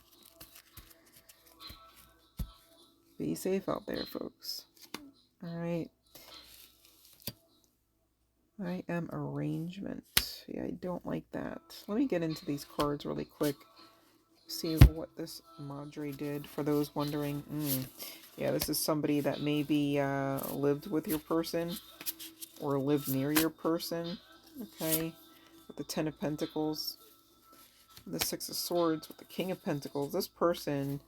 Be safe out there, folks. All right. I am arrangement. Yeah, I don't like that. Let me get into these cards really quick. See what this Madre did for those wondering. Yeah, this is somebody that maybe lived with your person or lived near your person. Okay. With the Ten of Pentacles. The Six of Swords with the King of Pentacles. This person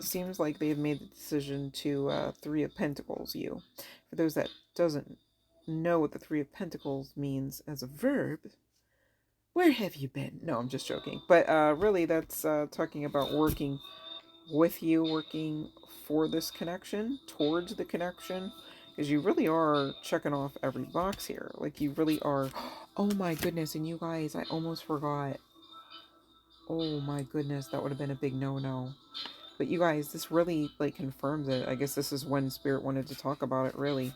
seems like they've made the decision to Three of Pentacles you. For those that doesn't know what the Three of Pentacles means as a verb, where have you been? No, I'm just joking. But really, that's talking about working with you, working for this connection, towards the connection, because you really are checking off every box here. Like, you really are. Oh my goodness, and you guys, I almost forgot. Oh my goodness, that would have been a big no-no. But you guys, this really, like, confirms it. I guess this is when Spirit wanted to talk about it, really.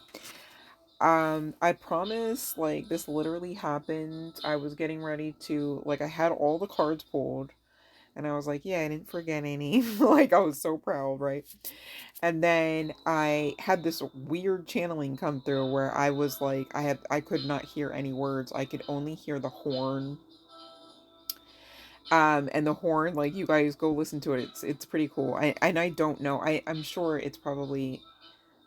I promise, like, this literally happened. I was getting ready to, like, I had all the cards pulled, and I was like, yeah, I didn't forget any. Like, I was so proud, right? And then I had this weird channeling come through where I was like, I could not hear any words. I could only hear the horn. And the horn, like, you guys go listen to it. It's pretty cool. I don't know. I'm sure it's probably,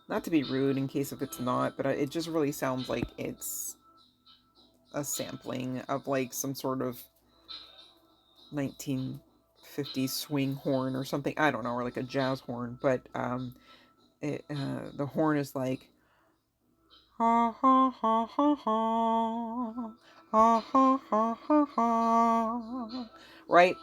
not to be rude in case if it's not, but it just really sounds like it's a sampling of like some sort of 1950s swing horn or something. I don't know, or like a jazz horn. But the horn is like ha ha ha ha ha ha ha ha ha ha, right?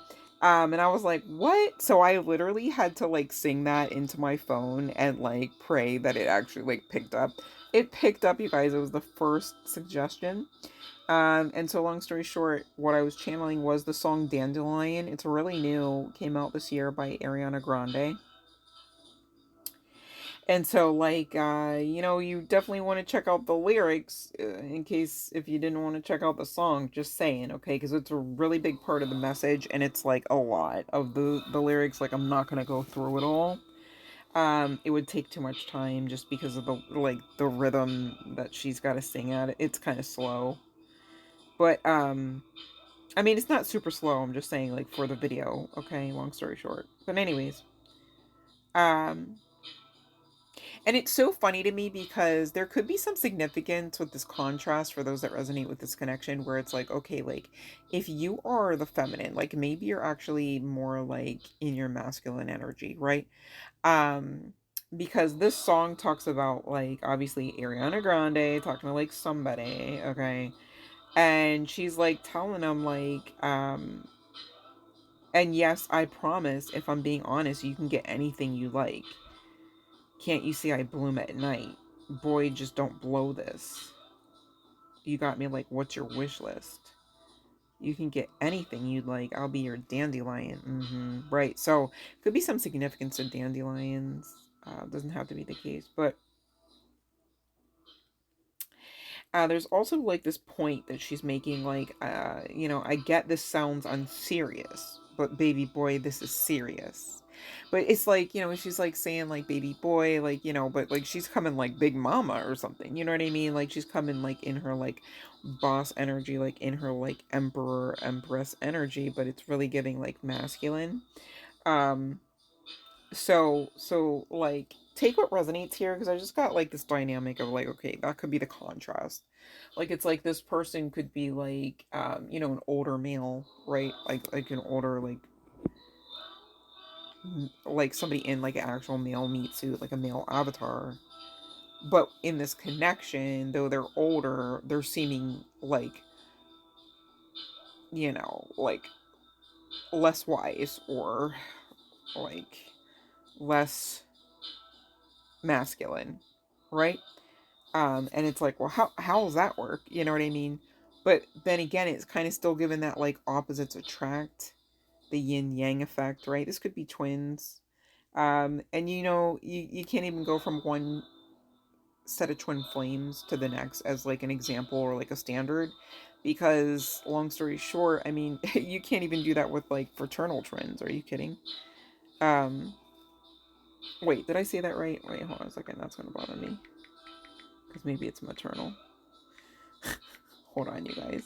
And I was like, what? So I literally had to like sing that into my phone and like pray that it actually like picked up. It picked up, you guys. It was the first suggestion. And so long story short, what I was channeling was the song Dandelion. It's really new, came out this year by Ariana Grande. And so, like, you definitely want to check out the lyrics in case if you didn't want to check out the song, just saying, okay? Because it's a really big part of the message, and it's like a lot of the lyrics. Like, I'm not gonna go through it all. It would take too much time just because of the rhythm that she's got to sing at. It's kind of slow, but I mean, it's not super slow. I'm just saying, like, for the video. Okay, long story short. But anyways, um. And it's so funny to me because there could be some significance with this contrast for those that resonate with this connection where it's like, okay, like if you are the feminine, like maybe you're actually more like in your masculine energy, right? Um because this song talks about like obviously Ariana Grande talking to like somebody, okay? And she's like telling them like and yes, I promise if I'm being honest, you can get anything you like. Can't you see I bloom at night? Boy, just don't blow this. You got me like, what's your wish list? You can get anything you'd like. I'll be your dandelion. Right. So, could be some significance to dandelions. Doesn't have to be the case. But there's also like this point that she's making, like, I get this sounds unserious, but baby boy, this is serious. But it's like, she's like saying like baby boy, like, but like she's coming like big mama or something. You know what I mean? Like she's coming like in her like boss energy, like in her like emperor, empress energy, but it's really giving like masculine. Um, so like take what resonates here because I just got like this dynamic of like, okay, that could be the contrast. Like it's like this person could be like an older male, right? Like an older like somebody in like an actual male meat suit, like a male avatar. But in this connection, though they're older, they're seeming like, like less wise or like less masculine, right? And it's like, well, how does that work? You know what I mean? But then again, it's kind of still given that like opposites attract, the yin yang effect, right? This could be twins. And you know, you can't even go from one set of twin flames to the next as like an example or like a standard, because long story short, I mean, you can't even do that with like fraternal twins. Are you kidding? Um, Wait, did I say that right? Wait, hold on a second. That's gonna bother me because maybe it's maternal. Hold on, you guys.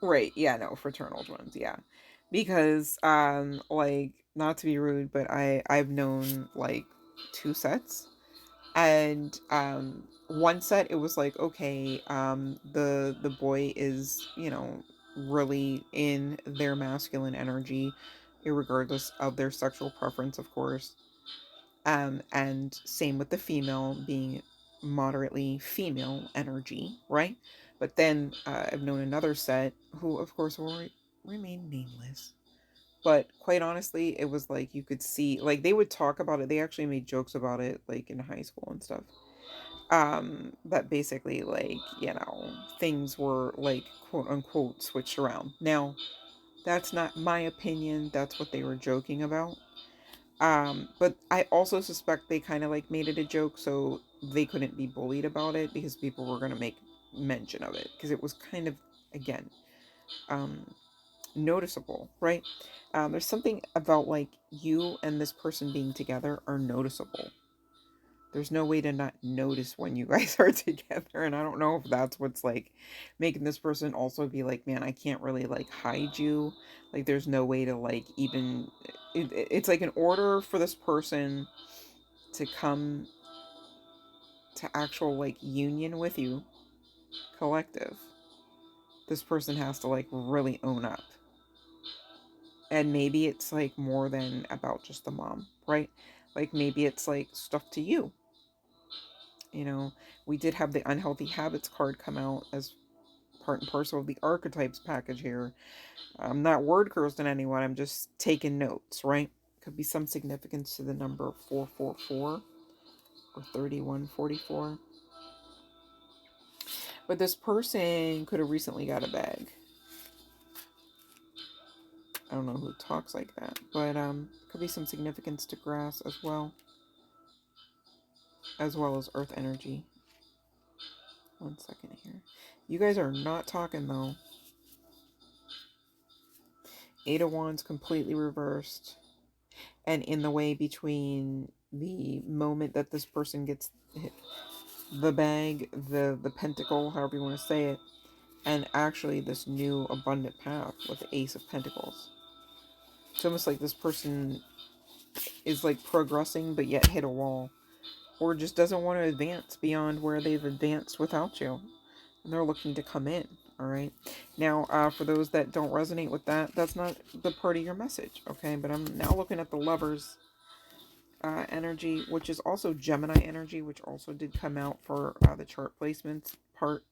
Right, yeah, no, fraternal twins, yeah. Because like, not to be rude, but I've known like two sets, and one set it was like, okay, the boy is, you know, really in their masculine energy, irregardless of their sexual preference, of course. And same with the female being moderately female energy, right? But then I've known another set who, of course, will remain nameless. But quite honestly, it was like you could see, like they would talk about it. They actually made jokes about it, like in high school and stuff. That basically, like, you know, things were like quote unquote switched around. Now, that's not my opinion. That's what they were joking about. But I also suspect they kind of like made it a joke so they couldn't be bullied about it because people were going to make mention of it because it was kind of, again, um, noticeable, right? There's something about like you and this person being together are noticeable. There's no way to not notice when you guys are together, and I don't know if that's what's like making this person also be like, man, I can't really like hide you. Like there's no way to like even it's like in order for this person to come to actual like union with you, collective, this person has to like really own up. And maybe it's like more than about just the mom, right? Like maybe it's like stuff to you. You know, we did have the unhealthy habits card come out as part and parcel of the archetypes package here. I'm not word cursing anyone, I'm just taking notes, right? Could be some significance to the number 444 or 3144. But this person could have recently got a bag. I don't know who talks like that, but could be some significance to grass as well as earth energy. 1 second here. You guys are not talking though. Eight of Wands completely reversed. And in the way between the moment that this person gets hit, the bag, the pentacle, however you want to say it, and actually this new abundant path with the Ace of Pentacles. It's almost like this person is like progressing but yet hit a wall, or just doesn't want to advance beyond where they've advanced without you, and they're looking to come in. All right, now for those that don't resonate with that, that's not the part of your message, okay? But I'm now looking at the Lovers energy, which is also Gemini energy, which also did come out for the chart placements part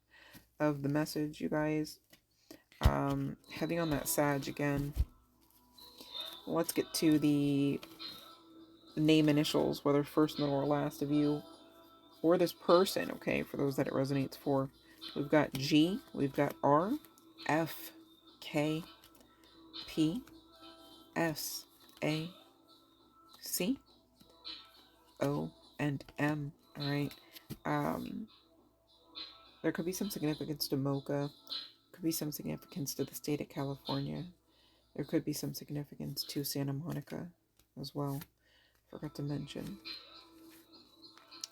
of the message, you guys. Heavy on that Sag again. Let's get to the name initials, whether first, middle, or last of you or this person, okay, for those that it resonates for. We've got G, we've got R, F, K, P, S, A, C, O, and M, all right? There could be some significance to Mocha. Could be some significance to the state of California. There could be some significance to Santa Monica as well. Forgot to mention.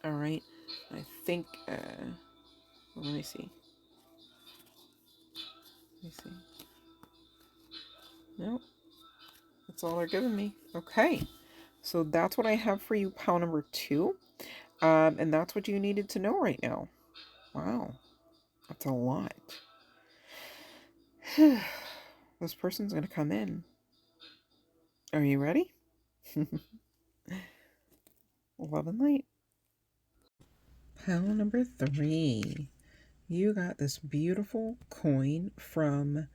All right. I think, well, let me see. Nope. That's all they're giving me. Okay. So that's what I have for you, pile number 2. And that's what you needed to know right now. Wow. That's a lot. This person's going to come in. Are you ready? Love and light. Pile number 3. You got this beautiful coin from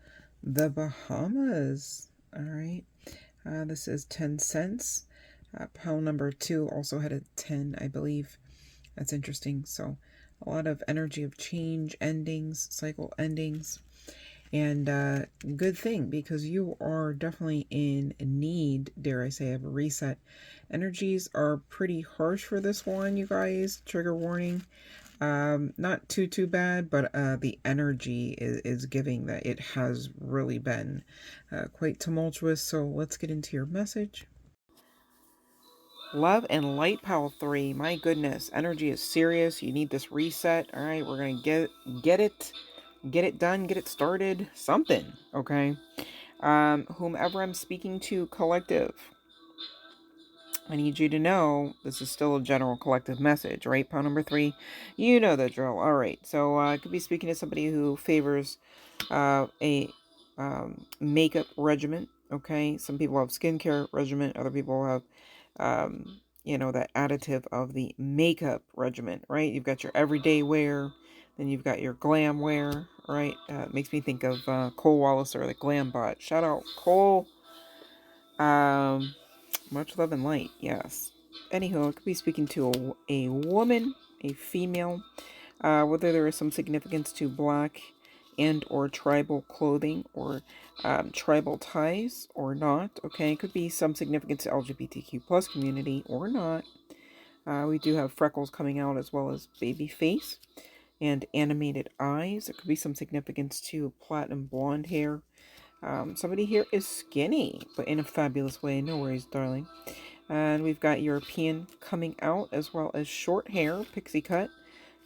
the Bahamas. All right. This is 10 cents. Pile number 2 also had a 10, I believe. That's interesting. So a lot of energy of change, endings, cycle endings. And good thing, because you are definitely in need, dare I say, of a reset. Energies are pretty harsh for this one, you guys. Trigger warning. Not too bad, but the energy is giving that it has really been quite tumultuous. So let's get into your message. Love and light pile 3. My goodness, energy is serious. You need this reset. All right, we're gonna get it done, get it started, something. Okay. Whomever I'm speaking to, collective, I need you to know this is still a general collective message, right? Pile number 3, you know the drill. All right, so I could be speaking to somebody who favors a makeup regimen. Okay, some people have skincare regimen, other people have that additive of the makeup regimen, right? You've got your everyday wear, then you've got your glam wear, right? Makes me think of Cole Walliser, the glam bot. Shout out Cole. Much love and light, yes. Anywho, I could be speaking to a woman, a female, whether there is some significance to black and or tribal clothing or tribal ties or not. Okay, it could be some significance to LGBTQ plus community or not. We do have freckles coming out as well as baby face and animated eyes. It could be some significance to platinum blonde hair. Somebody here is skinny, but in a fabulous way. No worries, darling. And we've got European coming out as well as short hair, pixie cut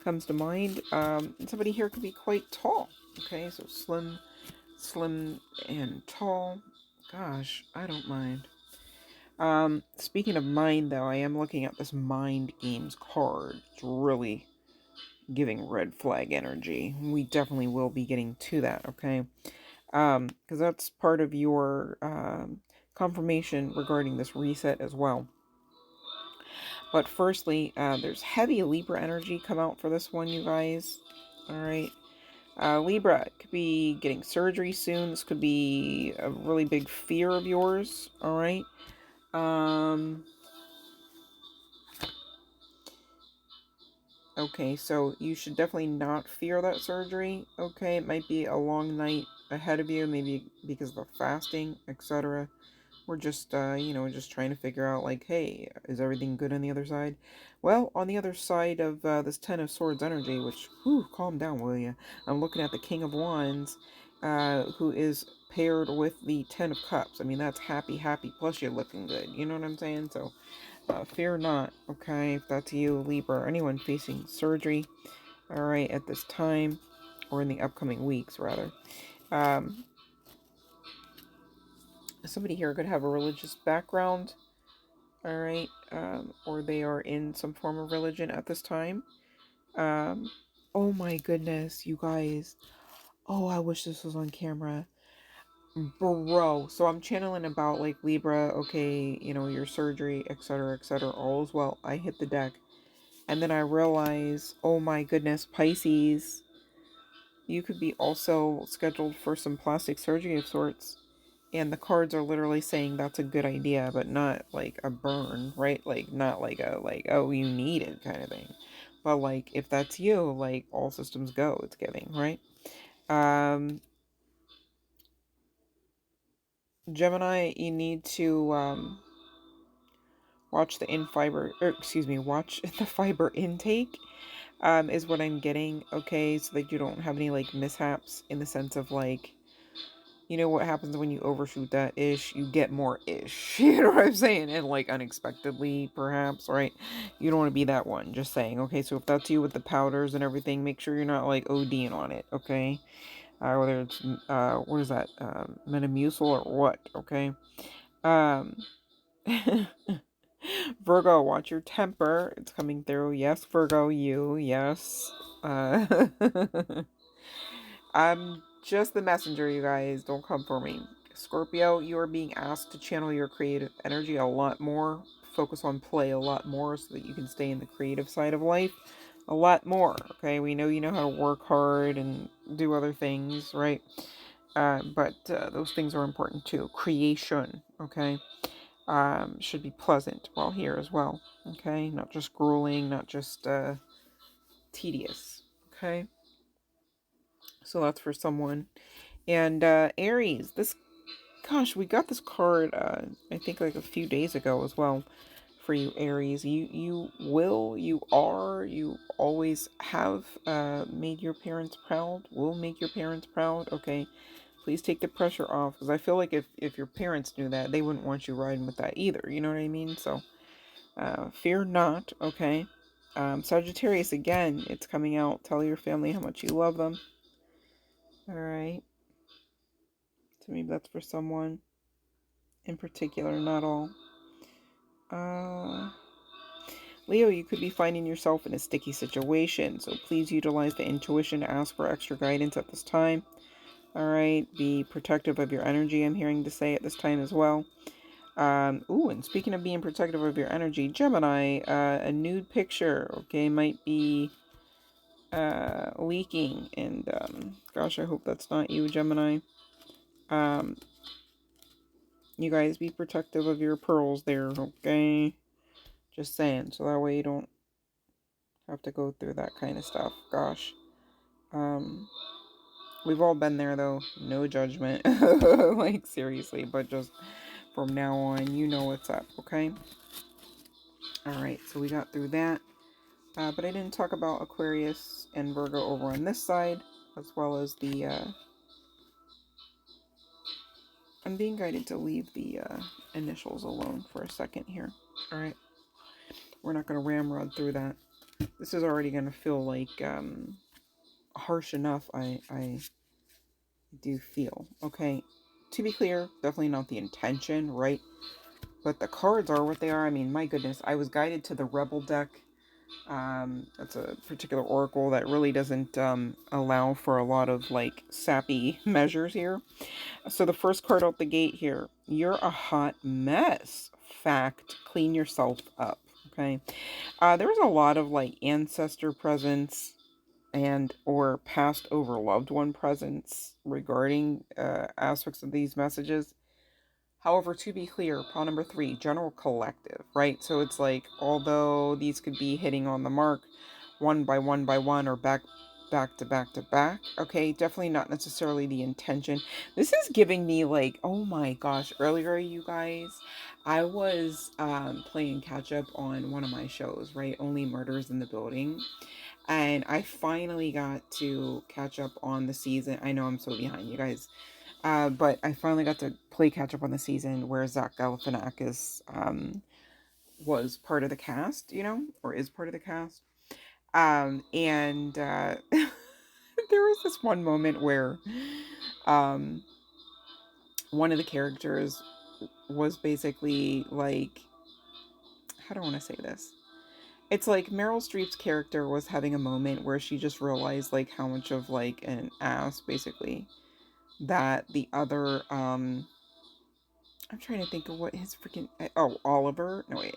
comes to mind. Somebody here could be quite tall. Okay, so slim and tall. Gosh, I don't mind. Speaking of mind, though, I am looking at this mind games card. It's really giving red flag energy. We definitely will be getting to that, okay? Because that's part of your confirmation regarding this reset as well. But firstly, there's heavy Libra energy come out for this one, you guys. All right. Libra could be getting surgery soon. This could be a really big fear of yours. All right. Okay, so you should definitely not fear that surgery. Okay, it might be a long night ahead of you, maybe because of the fasting, etc. We're just, just trying to figure out, like, hey, is everything good on the other side? Well, on the other side of this Ten of Swords energy, which, whew, calm down, will ya? I'm looking at the King of Wands, who is paired with the Ten of Cups. I mean, that's happy, happy, plus you're looking good. You know what I'm saying? So, fear not, okay? If that's you, Libra, or anyone facing surgery, all right, at this time, or in the upcoming weeks, rather. Um, Somebody here could have a religious background, all right, or they are in some form of religion at this time. Um, oh my goodness, you guys. Oh, I wish this was on camera. Bro, so I'm channeling about like Libra, okay, your surgery, etc., etc. All is well. I hit the deck. And then I realize, oh my goodness, Pisces, you could be also scheduled for some plastic surgery of sorts. And the cards are literally saying that's a good idea, but not like a burn, right? Like, not like oh, you need it kind of thing. But like, if that's you, like, all systems go, it's giving, right? Gemini, you need to watch watch the fiber intake. Is what I'm getting, okay, so that you don't have any like mishaps in the sense of like, what happens when you overshoot that ish, you get more ish. You know what I'm saying? And like unexpectedly, perhaps, right? You don't want to be that one. Just saying. Okay, so if that's you with the powders and everything, make sure you're not like ODing on it, okay? Whether it's what is that? Metamucil or what? Okay. Um Virgo, watch your temper. It's coming through. Yes, Virgo, you. Yes. Uh I'm just the messenger, you guys. Don't come for me. Scorpio, you are being asked to channel your creative energy a lot more. Focus on play a lot more so that you can stay in the creative side of life a lot more. Okay, we know you know how to work hard and do other things, right? But those things are important too. Creation, okay? should be pleasant while here as well. Okay, not just grueling, not just tedious. Okay, so that's for someone. And Aries, this, gosh, we got this card I think like a few days ago as well for you, Aries. You always have made your parents proud, will make your parents proud. Okay, please take the pressure off, because I feel like if your parents knew that, they wouldn't want you riding with that either. You know what I mean? So fear not. Okay. Sagittarius, again, it's coming out. Tell your family how much you love them. All right. So maybe that's for someone in particular, not all. Leo, you could be finding yourself in a sticky situation, so please utilize the intuition to ask for extra guidance at this time. All right, be protective of your energy, I'm hearing to say at this time as well. And speaking of being protective of your energy, Gemini, a nude picture, okay, might be leaking, and gosh, I hope that's not you, Gemini. You guys be protective of your pearls there, okay? Just saying, so that way you don't have to go through that kind of stuff. Gosh. We've all been there though. No judgment. Like seriously, but just from now on, you know what's up, okay? Alright, so we got through that. But I didn't talk about Aquarius and Virgo over on this side, as well as the, I'm being guided to leave the initials alone for a second here. Alright, we're not going to ramrod through that. This is already going to feel like harsh enough, I do feel. Okay, to be clear, definitely not the intention, right? But the cards are what they are. I mean, my goodness, I was guided to the Rebel deck. That's a particular oracle that really doesn't allow for a lot of like sappy measures here. So the first card out the gate here, you're a hot mess. Fact, clean yourself up. Okay. There was a lot of like ancestor presence and or passed over loved one presence regarding aspects of these messages. However, to be clear, pile number 3, general collective, right? So it's like, although these could be hitting on the mark one by one by one, or back to back to back, okay, definitely not necessarily the intention. This is giving me like, oh my gosh, earlier, you guys, I was playing catch up on one of my shows, right? Only Murders in the Building. And I finally got to catch up on the season. I know I'm so behind, you guys. But I finally got to play catch up on the season where Zach Galifianakis was part of the cast, you know, or is part of the cast. And there was this one moment where um, one of the characters was basically like, how do I want to say this? It's like Meryl Streep's character was having a moment where she just realized like how much of like an ass basically that the other I'm trying to think of what his freaking, oh, Oliver, no wait,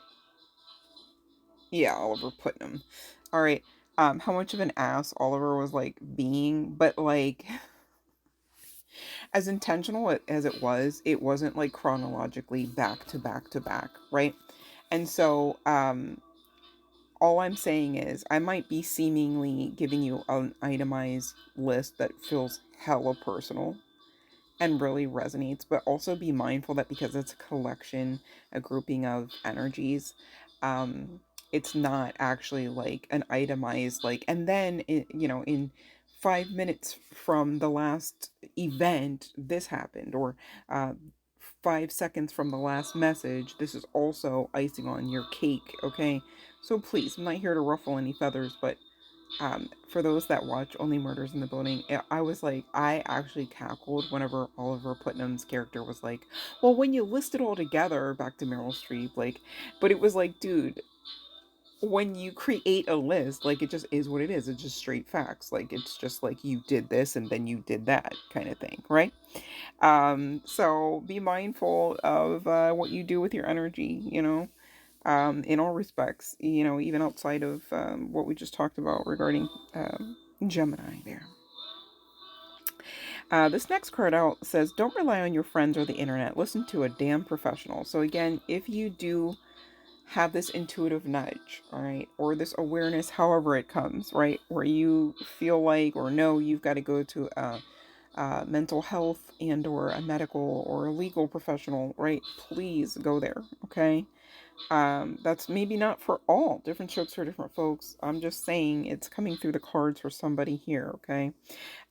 yeah, Oliver Putnam. All right, how much of an ass Oliver was like being, but like as intentional as it wasn't like chronologically back to back to back, right? And so all I'm saying is I might be seemingly giving you an itemized list that feels hella personal and really resonates, but also be mindful that because it's a collection, a grouping of energies, it's not actually like an itemized like, and then in 5 minutes from the last event this happened, or 5 seconds from the last message, this is also icing on your cake. Okay, so please, I'm not here to ruffle any feathers, but for those that watch Only Murders in the Building, I was like, I actually cackled whenever Oliver Putnam's character was like, well, when you list it all together, back to Meryl Streep, like, but it was like, dude, when you create a list, like, it just is what it is. It's just straight facts. Like, it's just like you did this and then you did that kind of thing, right? So be mindful of what you do with your energy, in all respects, even outside of what we just talked about regarding Gemini there. This next card out says, don't rely on your friends or the internet. Listen to a damn professional. So again, if you do have this intuitive nudge, all right, or this awareness, however it comes, right, where you feel like or know you've got to go to a mental health and or a medical or a legal professional, right, please go there, okay? That's maybe not for all. Different strokes for different folks. I'm just saying it's coming through the cards for somebody here, okay?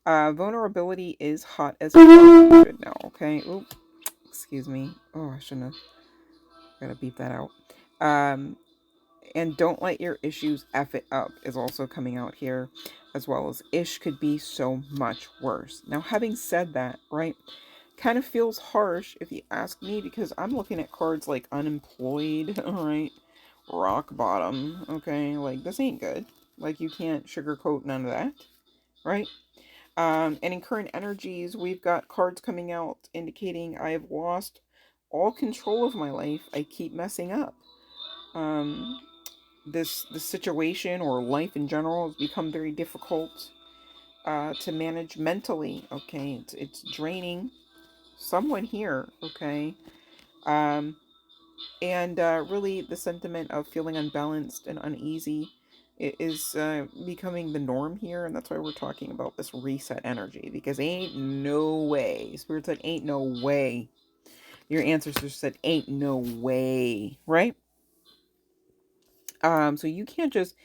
Vulnerability is hot as fuck, you should know, okay? Oop, excuse me. Oh, I shouldn't have. Gotta beep that out. Um, and don't let your issues F it up is also coming out here, as well as ish could be so much worse. Now, having said that, right, kind of feels harsh if you ask me, because I'm looking at cards like unemployed, all right, rock bottom, okay, like this ain't good. Like you can't sugarcoat none of that, right? And in current energies, we've got cards coming out indicating I have lost all control of my life. I keep messing up. Um, this situation or life in general has become very difficult to manage mentally. Okay, it's draining someone here. Okay, um, and really the sentiment of feeling unbalanced and uneasy is becoming the norm here, and that's why we're talking about this reset energy, because ain't no way, spirit said ain't no way, your ancestors said ain't no way, right? So you can't just,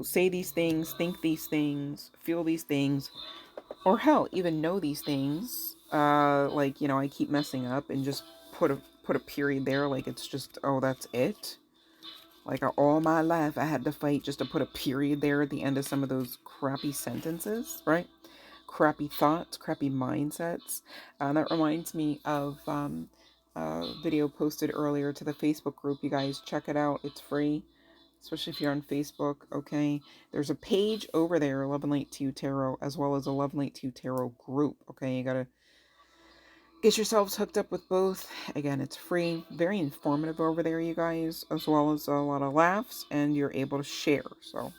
say these things, think these things, feel these things, or hell, even know these things. Like, I keep messing up and just put a period there, like it's just, oh, that's it. Like all my life I had to fight just to put a period there at the end of some of those crappy sentences, right? Crappy thoughts, crappy mindsets. That reminds me of a video posted earlier to the Facebook group. You guys check it out. It's free, especially if you're on Facebook, okay? There's a page over there, 11 Light 2 Tarot, as well as 11 Light 2 Tarot group, okay? You gotta get yourselves hooked up with both. Again, it's free, very informative over there, you guys, as well as a lot of laughs, and you're able to share. So,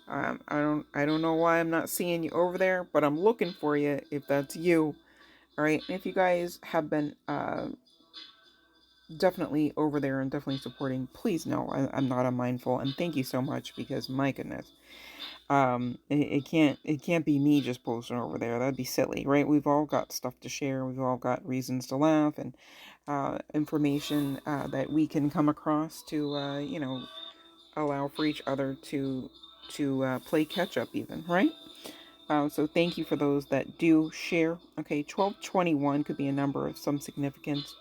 I don't know why I'm not seeing you over there, but I'm looking for you if that's you. All right, and if you guys have been definitely over there and definitely supporting, please know I'm not unmindful, and thank you so much, because my goodness, it can't be me just posting over there. That'd be silly, right? We've all got stuff to share. We've all got reasons to laugh, and information that we can come across to allow for each other to play catch up, even, right? So thank you for those that do share. Okay, 1221 could be a number of some significance.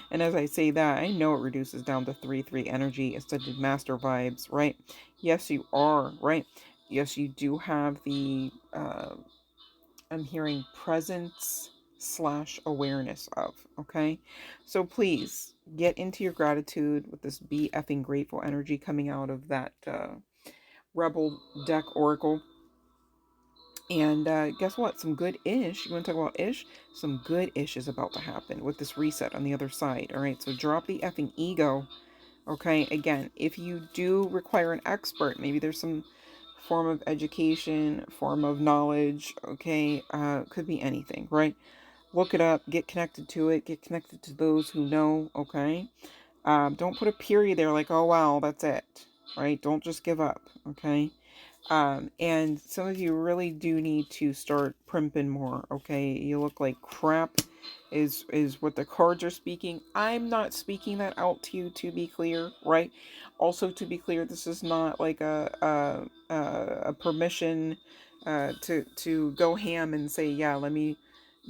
And as I say that, I know it reduces down to 3-3 energy instead of master vibes, right? Yes, you are, right? Yes, you do have the, I'm hearing presence slash awareness of, okay? So please get into your gratitude with this be effing grateful energy coming out of that Rebel deck oracle. And guess what? Some good ish. You want to talk about ish? Some good ish is about to happen with this reset on the other side. All right. So drop the effing ego. Okay. Again, if you do require an expert, maybe there's some form of education, form of knowledge. Okay. Could be anything, right? Look it up. Get connected to it. Get connected to those who know. Okay. Don't put a period there like, oh, wow, that's it. Right. Don't just give up. Okay. And some of you really do need to start primping more, okay? You look like crap is what the cards are speaking. I'm not speaking that out to you, to be clear, right? Also, to be clear, this is not like a permission to go ham and say, yeah, let me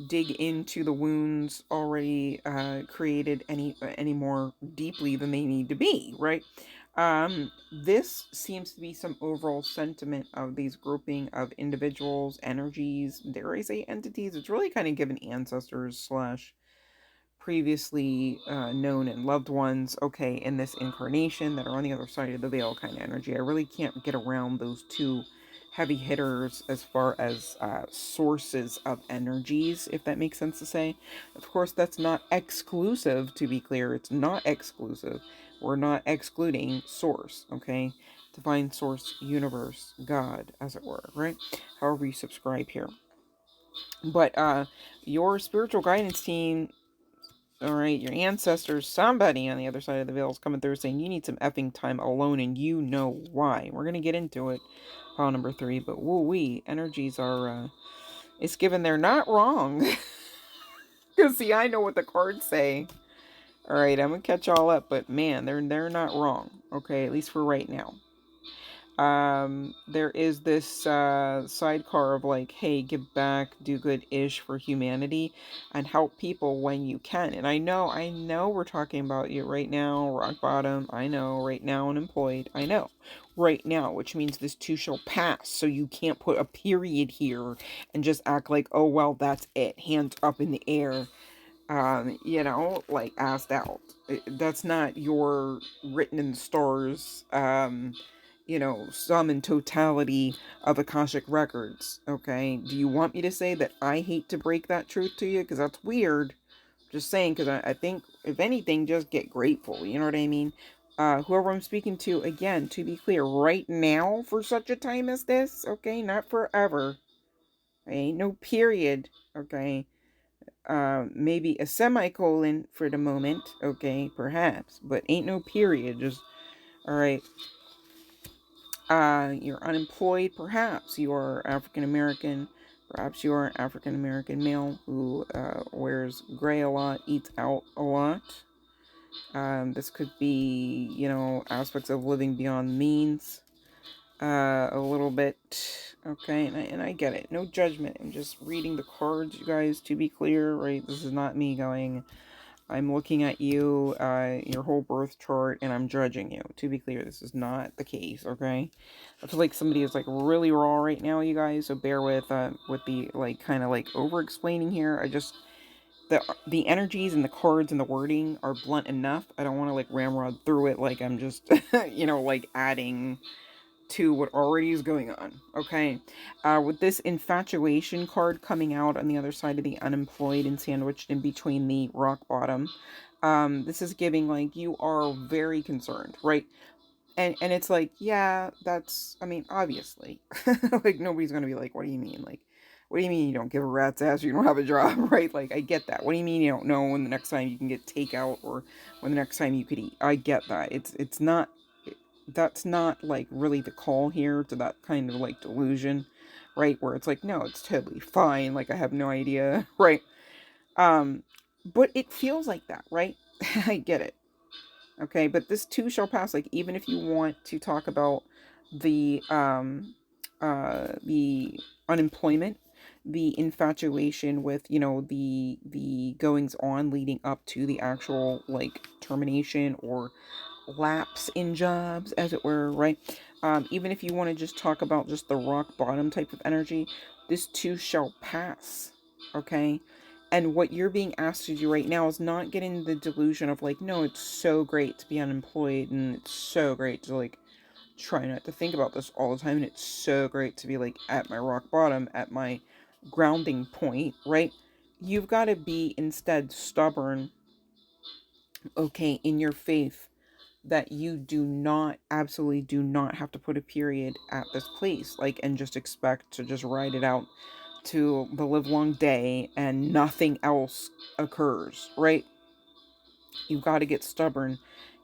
dig into the wounds already created any more deeply than they need to be, right? This seems to be some overall sentiment of these grouping of individuals, energies, dare I say entities. It's really kind of given ancestors slash previously known and loved ones, okay, in this incarnation that are on the other side of the veil kind of energy. I really can't get around those two heavy hitters as far as sources of energies, if that makes sense to say. Of course, that's not exclusive, to be clear. It's not exclusive. We're not excluding source, okay? Divine source, universe, God, as it were, right? However you subscribe here. But your spiritual guidance team, all right, your ancestors, somebody on the other side of the veil is coming through saying you need some effing time alone, and you know why. We're going to get into it, pile number 3, but woo-wee, energies are, it's given they're not wrong. Because, see, I know what the cards say. All right, I'm going to catch y'all up, but man, they're not wrong, okay, at least for right now. There is this sidecar of like, hey, give back, do good-ish for humanity, and help people when you can. And I know we're talking about you right now, rock bottom. I know, right now, unemployed. I know, right now, which means this too shall pass. So you can't put a period here and just act like, oh well, that's it, hands up in the air. Like asked out. That's not your written in the stars, sum and totality of Akashic records. Okay. Do you want me to say that I hate to break that truth to you? Because that's weird. Just saying, because I think, if anything, just get grateful. You know what I mean? Whoever I'm speaking to, again, to be clear, right now, for such a time as this, okay, not forever. Ain't no period, okay? Maybe a semicolon for the moment, okay, perhaps, but ain't no period. Just, all right. You're unemployed, perhaps you are African American, perhaps you are an African American male who wears gray a lot, eats out a lot. This could be, aspects of living beyond means, a little bit. Okay, and I get it. No judgment. I'm just reading the cards, you guys, to be clear, right? This is not me going, I'm looking at you, your whole birth chart, and I'm judging you. To be clear, this is not the case, okay? I feel like somebody is, like, really raw right now, you guys, so bear with the, like, kind of, like, over-explaining here. The energies and the cards and the wording are blunt enough. I don't want to, like, ramrod through it like I'm just, like, adding to what already is going on, okay? With this infatuation card coming out on the other side of the unemployed and sandwiched in between the rock bottom, this is giving, like, you are very concerned, right? And it's like, yeah, that's, I mean, obviously. Like, nobody's gonna be like, what do you mean? Like, what do you mean you don't give a rat's ass, you don't have a job, right? Like, I get that. What do you mean you don't know when the next time you can get takeout, or when the next time you could eat? I get that. It's not, that's not, like, really the call here to that kind of, like, delusion, right? Where it's like, no, it's totally fine, like, I have no idea, right? But it feels like that, right? I get it. Okay, but this too shall pass. Like, even if you want to talk about the unemployment, the infatuation with, the goings on leading up to the actual, like, termination or lapse in jobs, as it were, right? Even if you want to just talk about just the rock bottom type of energy, this too shall pass, okay? And what you're being asked to do right now is not get in the delusion of, like, no, it's so great to be unemployed, and it's so great to, like, try not to think about this all the time, and it's so great to be, like, at my rock bottom, at my grounding point, right? You've got to be instead stubborn, okay, in your faith, that you do not, absolutely do not have to put a period at this place, like, and just expect to just ride it out to the livelong day and nothing else occurs, right? You've got to get stubborn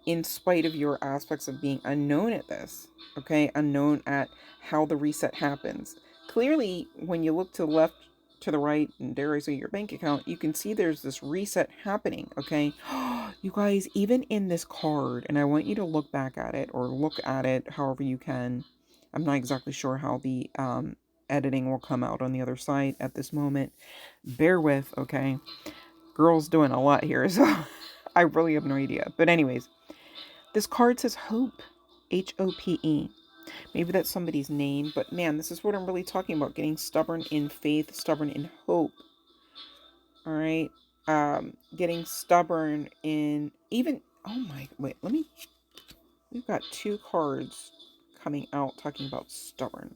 in spite of your aspects of being unknown at this, okay? Unknown at how the reset happens. Clearly, when you look to the left, to the right, and dare I say your bank account, you can see there's this reset happening, okay? You guys, even in this card, and I want you to look back at it, or look at it however you can. I'm not exactly sure how the editing will come out on the other side at this moment. Bear with, okay? Girl's doing a lot here, so I really have no idea. But anyways, this card says hope. Hope. Maybe that's somebody's name, but man, this is what I'm really talking about. Getting stubborn in faith, stubborn in hope. All right. Getting stubborn in even, oh my, wait, we've got two cards coming out talking about stubborn.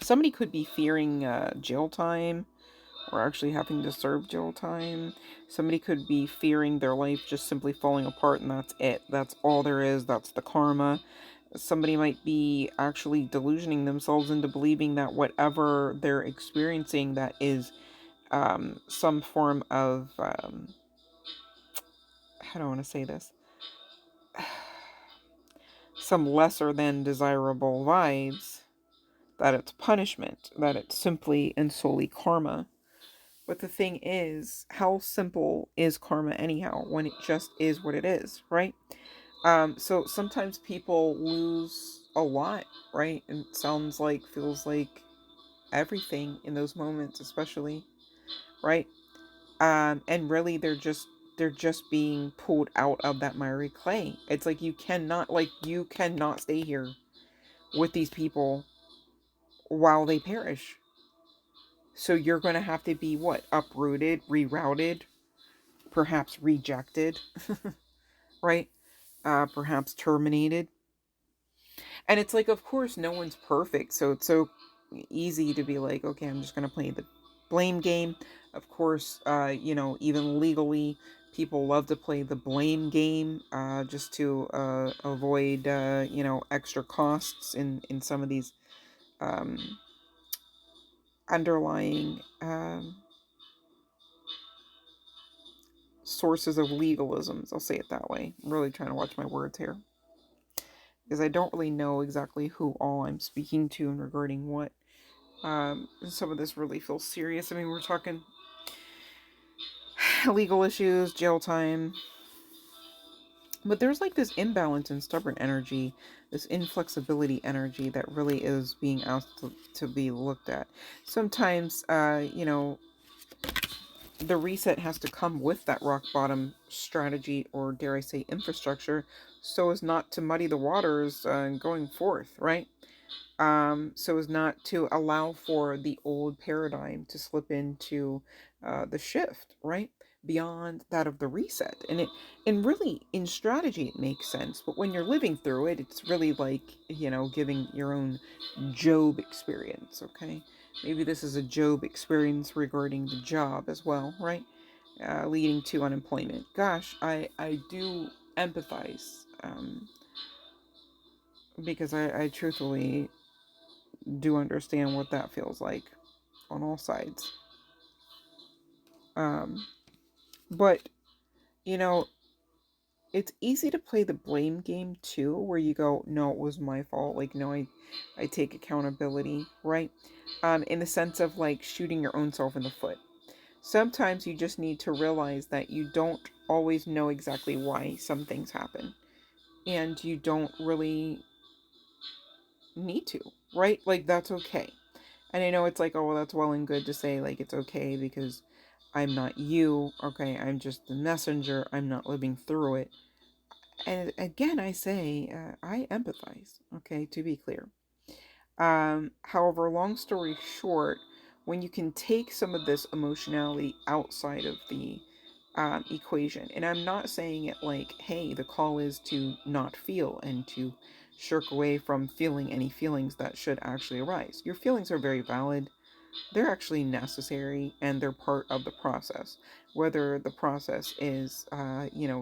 Somebody could be fearing jail time, or actually having to serve jail time. Somebody could be fearing their life just simply falling apart, and that's it. That's all there is. That's the karma. Somebody might be actually delusioning themselves into believing that whatever they're experiencing that is some form of, how do I want to say this? Some lesser than desirable vibes, that it's punishment, that it's simply and solely karma. But the thing is, how simple is karma anyhow when it just is what it is, right? So sometimes people lose a lot, right? And it sounds like, feels like everything in those moments, especially, right? And really they're just being pulled out of that miry clay. It's like you cannot stay here with these people while they perish. So you're going to have to be what? Uprooted, rerouted, perhaps rejected, right? Perhaps terminated. And it's like, of course, no one's perfect. So it's so easy to be like, okay, I'm just going to play the blame game. Of course, even legally, people love to play the blame game just to avoid, extra costs in some of these um, underlying sources of legalisms. I'll say it that way. I'm really trying to watch my words here because I don't really know exactly who all I'm speaking to and regarding what. Some of this really feels serious. I mean, we're talking legal issues, jail time. But there's like this imbalance in stubborn energy, this inflexibility energy that really is being asked to be looked at. Sometimes, the reset has to come with that rock bottom strategy, or dare I say infrastructure, so as not to muddy the waters going forth, right? So as not to allow for the old paradigm to slip into the shift, right? Beyond that of the reset. And really in strategy it makes sense, but when you're living through it, it's really like, giving your own Job experience, okay? Maybe this is a Job experience regarding the job as well, right? Leading to unemployment. Gosh, I do empathize, because I truthfully do understand what that feels like on all sides. Um, but, you know, it's easy to play the blame game too, where you go, no, it was my fault. Like, no, I take accountability, right? In the sense of like shooting your own self in the foot. Sometimes you just need to realize that you don't always know exactly why some things happen. And you don't really need to, right? Like, that's okay. And I know it's like, oh, well, that's well and good to say, like, it's okay because I'm not you. Okay, I'm just the messenger. I'm not living through it. And again, I say, I empathize, okay, to be clear. However, long story short, when you can take some of this emotionality outside of the equation, and I'm not saying it like, hey, the call is to not feel and to shirk away from feeling any feelings that should actually arise. Your feelings are very valid. They're actually necessary and they're part of the process. Whether the process is,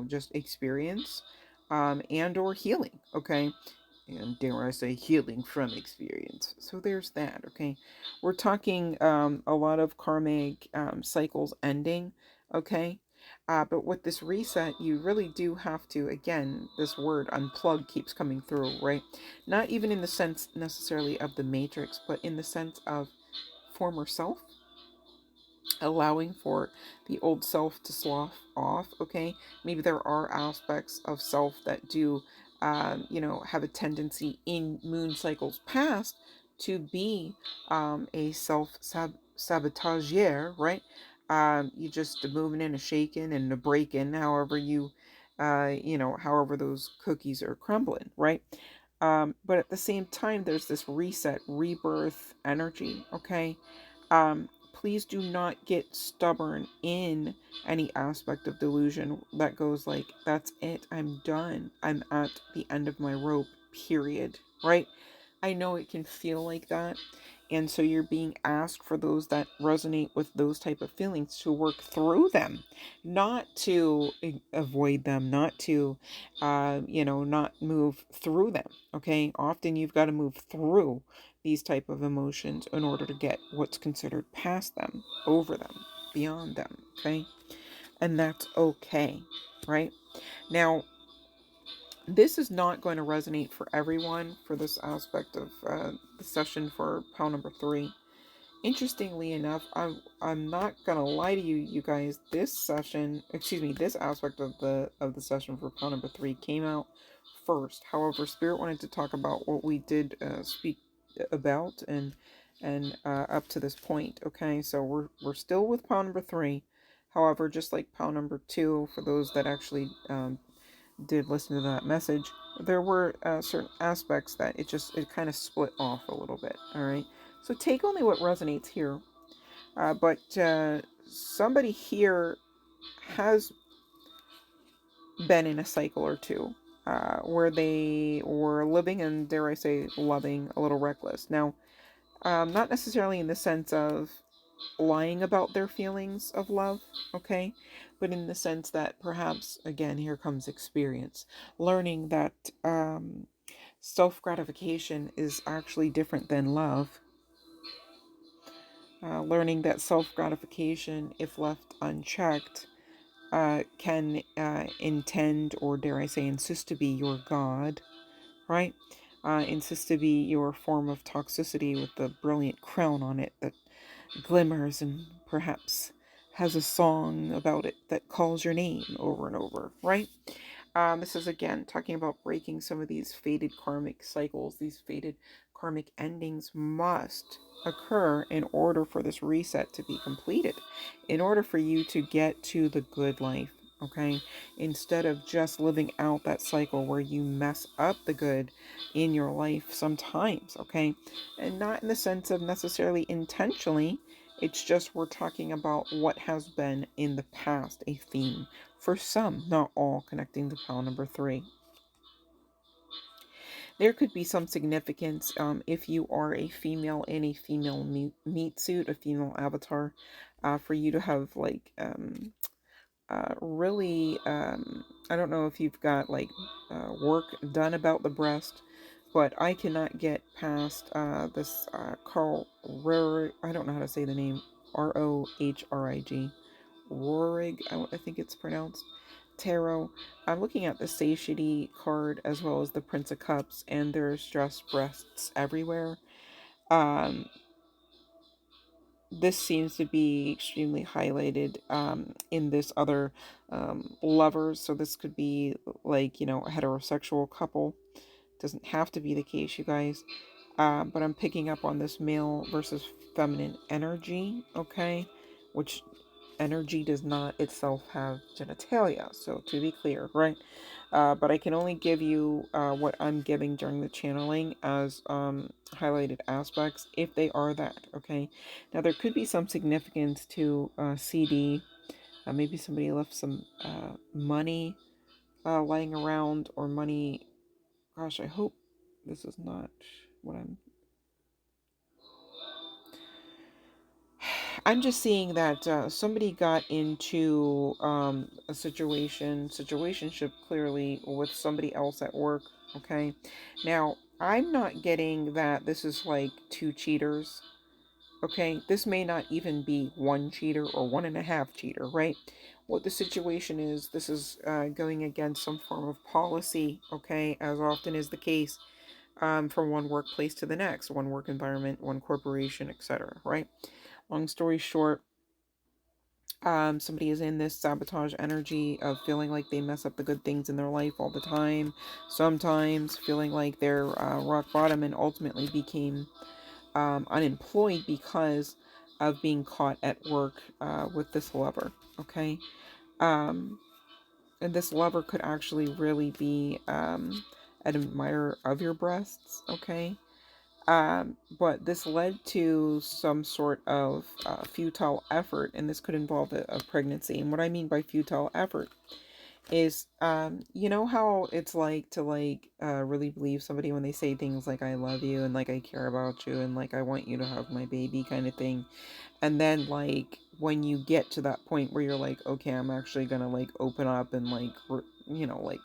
just experience and or healing, okay? And dare I say, healing from experience. So there's that, okay? We're talking a lot of karmic cycles ending, okay? But with this reset, you really do have to, again, this word unplug keeps coming through, right? Not even in the sense necessarily of the matrix, but in the sense of former self, allowing for the old self to slough off, okay? Maybe there are aspects of self that do have a tendency in moon cycles past to be a self sabotagier, right? You just a moving and a shaking and a breaking, however however those cookies are crumbling, right? But at the same time, there's this reset, rebirth energy, okay? Please do not get stubborn in any aspect of delusion that goes like, that's it, I'm done, I'm at the end of my rope, period, right? I know it can feel like that, And so you're being asked, for those that resonate with those type of feelings, to work through them, not to avoid them, not to, not move through them. Okay. Often you've got to move through these type of emotions in order to get what's considered past them, over them, beyond them. Okay. And that's okay. Right. Now, this is not going to resonate for everyone for this aspect of the session for pile number 3. Interestingly enough, I'm not gonna lie to you, you guys. This aspect of the session for pile number 3 came out first. However, Spirit wanted to talk about what we did speak about and up to this point. Okay, so we're still with pile number 3. However, just like pile number 2, for those that actually did listen to that message, there were certain aspects that it kind of split off a little bit. All right, so take only what resonates here. But somebody here has been in a cycle or two where they were living and, dare I say, loving a little reckless. Now, not necessarily in the sense of lying about their feelings of love, okay? But in the sense that perhaps, again, here comes experience. Learning that self-gratification is actually different than love. Learning that self-gratification, if left unchecked, can intend, or dare I say, insist to be your God, right? Insist to be your form of toxicity with the brilliant crown on it that glimmers and perhaps has a song about it that calls your name over and over, right? This is again talking about breaking some of these fated karmic cycles. These fated karmic endings must occur in order for this reset to be completed, in order for you to get to the good life. Okay, instead of just living out that cycle where you mess up the good in your life sometimes, okay, and not in the sense of necessarily intentionally. It's just we're talking about what has been in the past, a theme for some, not all, connecting to pile number 3. There could be some significance if you are a female in a female meat suit, a female avatar, for you to have like really, I don't know if you've got like work done about the breast, but I cannot get past this Carl Rohrig. I don't know how to say the name. Rohrig. Rohrig, I think it's pronounced. Tarot. I'm looking at the satiety card as well as the Prince of Cups, and there's dressed breasts everywhere. Um, this seems to be extremely highlighted in this other lovers. So this could be like, a heterosexual couple. Doesn't have to be the case, you guys. But I'm picking up on this male versus feminine energy, okay? Which energy does not itself have genitalia, so to be clear, right? But I can only give you what I'm giving during the channeling as highlighted aspects, if they are that, okay? Now, there could be some significance to CD. Maybe somebody left some money lying around, or money. Gosh, I hope this is not what I'm just seeing that somebody got into a situationship clearly with somebody else at work. Okay, now I'm not getting that this is like two cheaters. Okay, this may not even be one cheater or one and a half cheater, right? What the situation is, this is going against some form of policy. Okay, as often is the case, from one workplace to the next, one work environment, one corporation, etc. Right? Long story short, somebody is in this sabotage energy of feeling like they mess up the good things in their life all the time, sometimes feeling like they're rock bottom, and ultimately became unemployed because of being caught at work with this lover. Okay, and this lover could actually really be an admirer of your breasts. Okay, but this led to some sort of futile effort, and this could involve a pregnancy. And what I mean by futile effort is you know how it's like to like really believe somebody when they say things like I love you and like I care about you and like I want you to have my baby kind of thing. And then like when you get to that point where you're like, okay, I'm actually gonna like open up and like like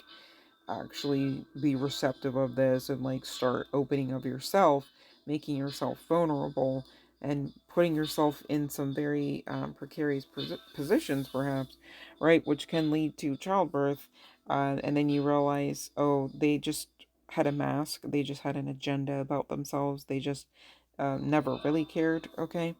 actually be receptive of this and like start opening of yourself, making yourself vulnerable, and putting yourself in some very precarious positions, perhaps, right? Which can lead to childbirth. And then you realize, oh, they just had a mask, they just had an agenda about themselves, they just never really cared, okay?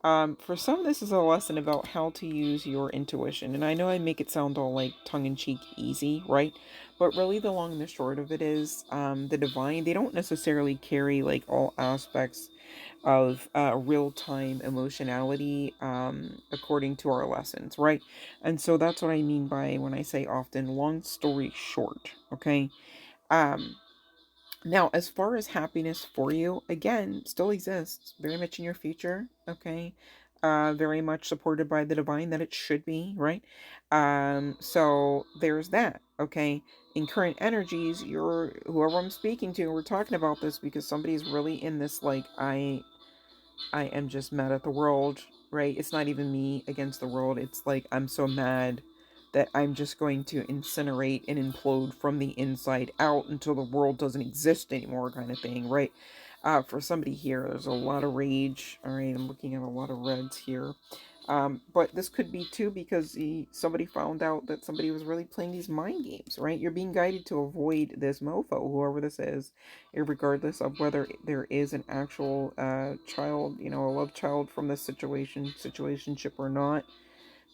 For some, this is a lesson about how to use your intuition. And I know I make it sound all like tongue in cheek easy, right? But really, the long and the short of it is the divine, they don't necessarily carry like all aspects of real time emotionality according to our lessons, right? And so that's what I mean by when I say often, long story short, okay? Um, Now, as far as happiness for you, again, still exists very much in your future, okay? Very much supported by the divine that it should be, right? So there's that, okay? In current energies, you're whoever I'm speaking to, we're talking about this because somebody's really in this like I am just mad at the world, right? It's not even me against the world. It's like I'm so mad that I'm just going to incinerate and implode from the inside out until the world doesn't exist anymore, kind of thing, right? For somebody here, there's a lot of rage. All right, I'm looking at a lot of reds here. But this could be too because somebody found out that somebody was really playing these mind games, right? You're being guided to avoid this mofo, whoever this is, regardless of whether there is an actual child, a love child from this situationship or not.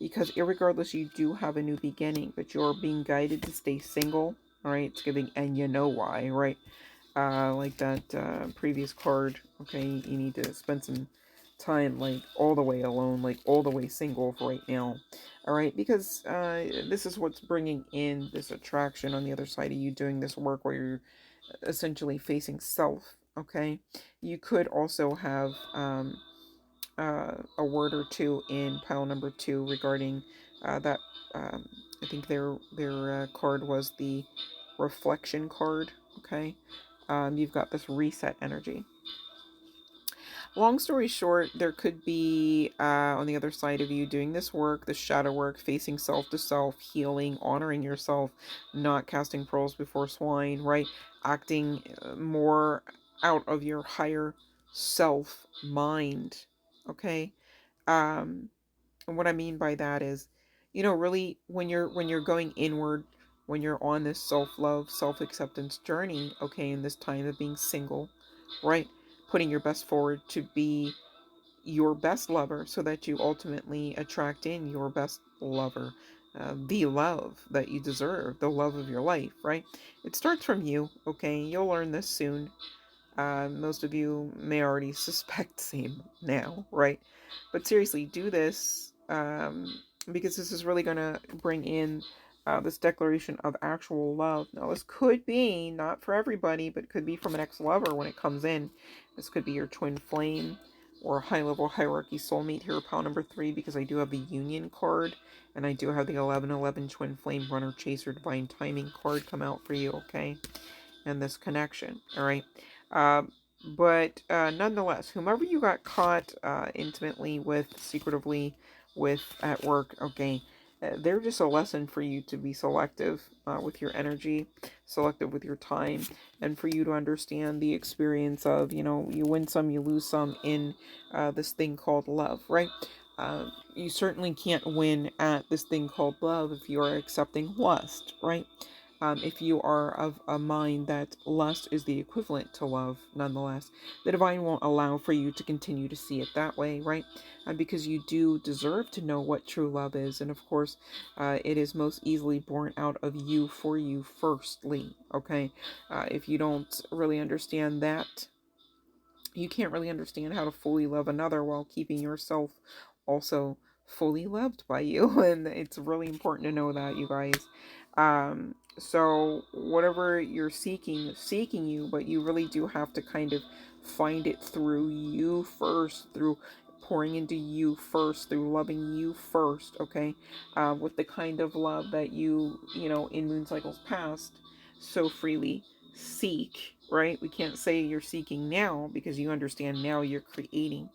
Because irregardless, you do have a new beginning, but you're being guided to stay single. All right, it's giving, and you know why, right? Like that previous card. Okay, you need to spend some time like all the way alone, like all the way single for right now. All right, because this is what's bringing in this attraction on the other side of you doing this work where you're essentially facing self. Okay, you could also have a word or two in pile number two regarding that. I think their card was the reflection card. Okay, you've got this reset energy. Long story short, there could be on the other side of you doing this work, the shadow work, facing self to self, healing, honoring yourself, not casting pearls before swine, right? Acting more out of your higher self mind. Okay. Um, and what I mean by that is, really when you're going inward, when you're on this self-love, self-acceptance journey, okay, in this time of being single, right? Putting your best forward to be your best lover so that you ultimately attract in your best lover, the love that you deserve, the love of your life, right? It starts from you, okay? You'll learn this soon. Most of you may already suspect same now, right? But seriously, do this because this is really going to bring in this declaration of actual love. Now, this could be not for everybody, but it could be from an ex-lover when it comes in. This could be your twin flame or high-level hierarchy soulmate here, pile number 3, because I do have the union card and I do have the 1111 twin flame runner chaser divine timing card come out for you, okay? And this connection, all right? But nonetheless, whomever you got caught intimately with, secretively with at work, okay, they're just a lesson for you to be selective with your energy, selective with your time, and for you to understand the experience of, you win some, you lose some in this thing called love, right? You certainly can't win at this thing called love if you are accepting lust, right? If you are of a mind that lust is the equivalent to love, nonetheless, the divine won't allow for you to continue to see it that way, right? Because you do deserve to know what true love is. And of course, it is most easily born out of you for you, firstly, okay? If you don't really understand that, you can't really understand how to fully love another while keeping yourself also fully loved by you. And it's really important to know that, you guys. So whatever you're seeking is seeking you, but you really do have to kind of find it through you first, through pouring into you first through loving you first, okay? With the kind of love that you know, in moon cycles past so freely seek, right? We can't say you're seeking now because you understand now you're creating,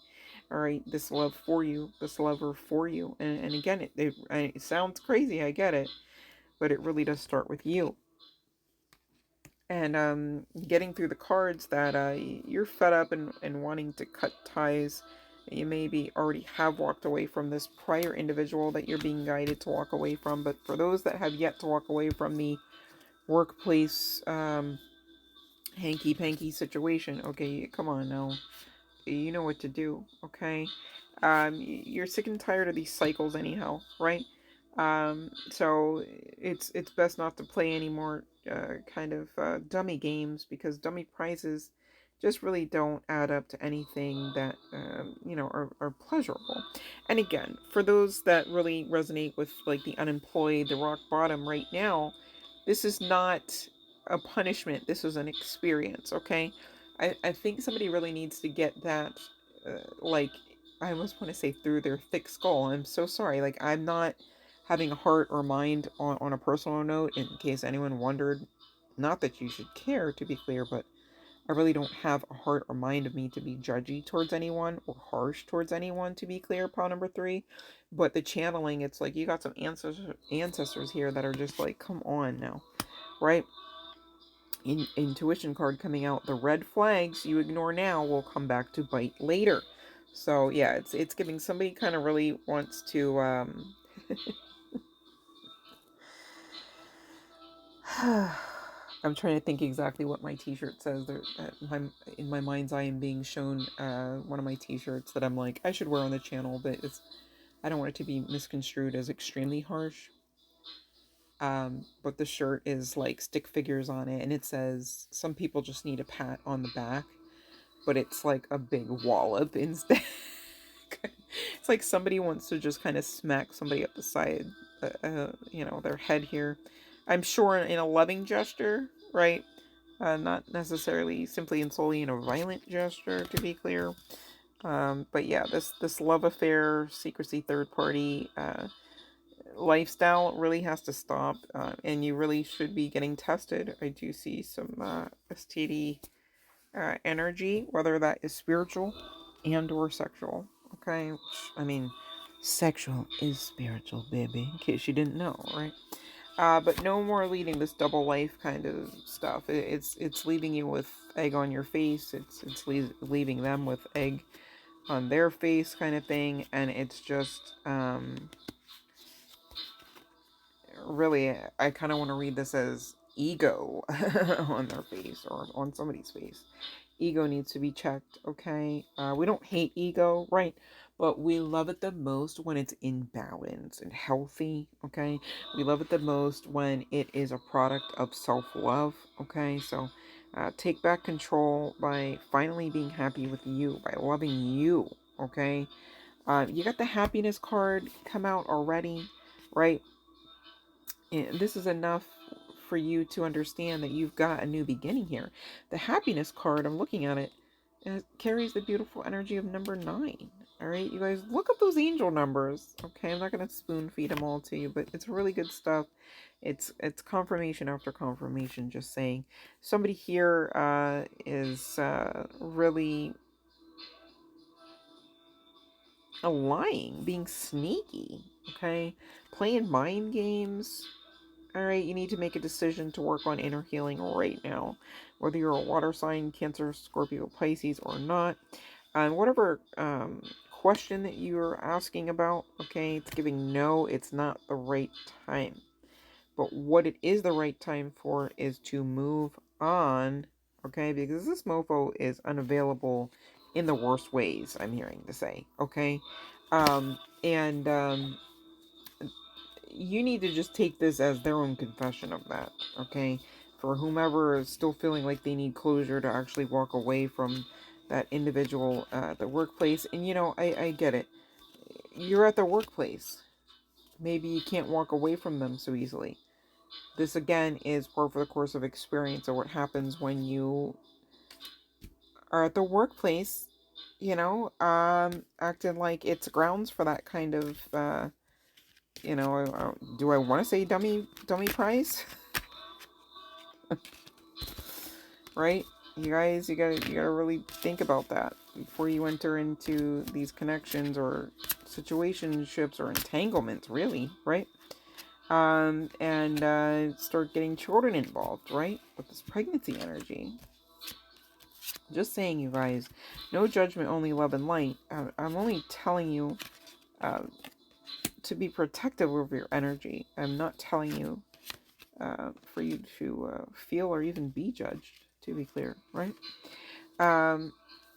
all right, this love for you, this lover for you. And again, it sounds crazy, I get it, but it really does start with you. And getting through the cards that you're fed up and wanting to cut ties. You maybe already have walked away from this prior individual that you're being guided to walk away from. But for those that have yet to walk away from the workplace hanky-panky situation, okay, come on now. You know what to do, okay? You're sick and tired of these cycles anyhow, right? So it's best not to play any more kind of dummy games, because dummy prizes just really don't add up to anything that you know, are pleasurable. And again, for those that really resonate with like the unemployed, the rock bottom right now, this is not a punishment. This is an experience, okay? I think somebody really needs to get that, like, I almost want to say through their thick skull. I'm so sorry. Like, I'm not having a heart or mind on a personal note, in case anyone wondered. Not that you should care, to be clear, but I really don't have a heart or mind of me to be judgy towards anyone or harsh towards anyone, to be clear, pile number 3. But the channeling, it's like you got some ancestors here that are just like, come on now, right? Intuition card coming out. The red flags you ignore now will come back to bite later. So yeah, it's giving somebody kind of really wants to I'm trying to think exactly what my t-shirt says. In my mind's eye, I'm being shown one of my t-shirts that I'm like, I should wear on the channel, but I don't want it to be misconstrued as extremely harsh. But the shirt is like stick figures on it, and it says, some people just need a pat on the back, but it's like a big wallop instead. It's like somebody wants to just kind of smack somebody up the side, you know, their head here. I'm sure in a loving gesture, right? Not necessarily simply and solely in a violent gesture, to be clear. But yeah, this love affair, secrecy, third party lifestyle really has to stop, and you really should be getting tested. I do see some STD energy, whether that is spiritual and or sexual. Okay, which, I mean, sexual is spiritual, baby. In case you didn't know, right? But no more leading this double life kind of stuff. It's leaving you with egg on your face. It's leaving them with egg on their face, kind of thing, and it's just really, I kind of want to read this as ego on their face or on somebody's face. Ego needs to be checked, okay? We don't hate ego, right? But we love it the most when it's in balance and healthy, okay? We love it the most when it is a product of self-love, okay? So take back control by finally being happy with you, by loving you, okay? You got the happiness card come out already, right? And this is enough for you to understand that you've got a new beginning here. The happiness card, I'm looking at it, it carries the beautiful energy of number 9. All right, you guys, look up those angel numbers. Okay, I'm not going to spoon feed them all to you, but it's really good stuff. It's confirmation after confirmation, just saying. Somebody here is really lying, being sneaky, okay? Playing mind games. Alright, you need to make a decision to work on inner healing right now. Whether you're a water sign, Cancer, Scorpio, Pisces, or not. And whatever question that you're asking about, okay, it's giving no, it's not the right time. But what it is the right time for is to move on, okay? Because this mofo is unavailable in the worst ways, I'm hearing to say, okay? And you need to just take this as their own confession of that, okay? For whomever is still feeling like they need closure to actually walk away from that individual at the workplace. And you know, I get it. You're at the workplace. Maybe you can't walk away from them so easily. This again is par for the course of experience of what happens when you are at the workplace. acting like it's grounds for that kind of, do I want to say dummy price? Right? You guys, you gotta really think about that before you enter into these connections or situationships or entanglements, really, right? And start getting children involved, right? With this pregnancy energy. Just saying, you guys, no judgment, only love and light. I'm only telling you to be protective of your energy. I'm not telling you for you to feel or even be judged, to be clear, right?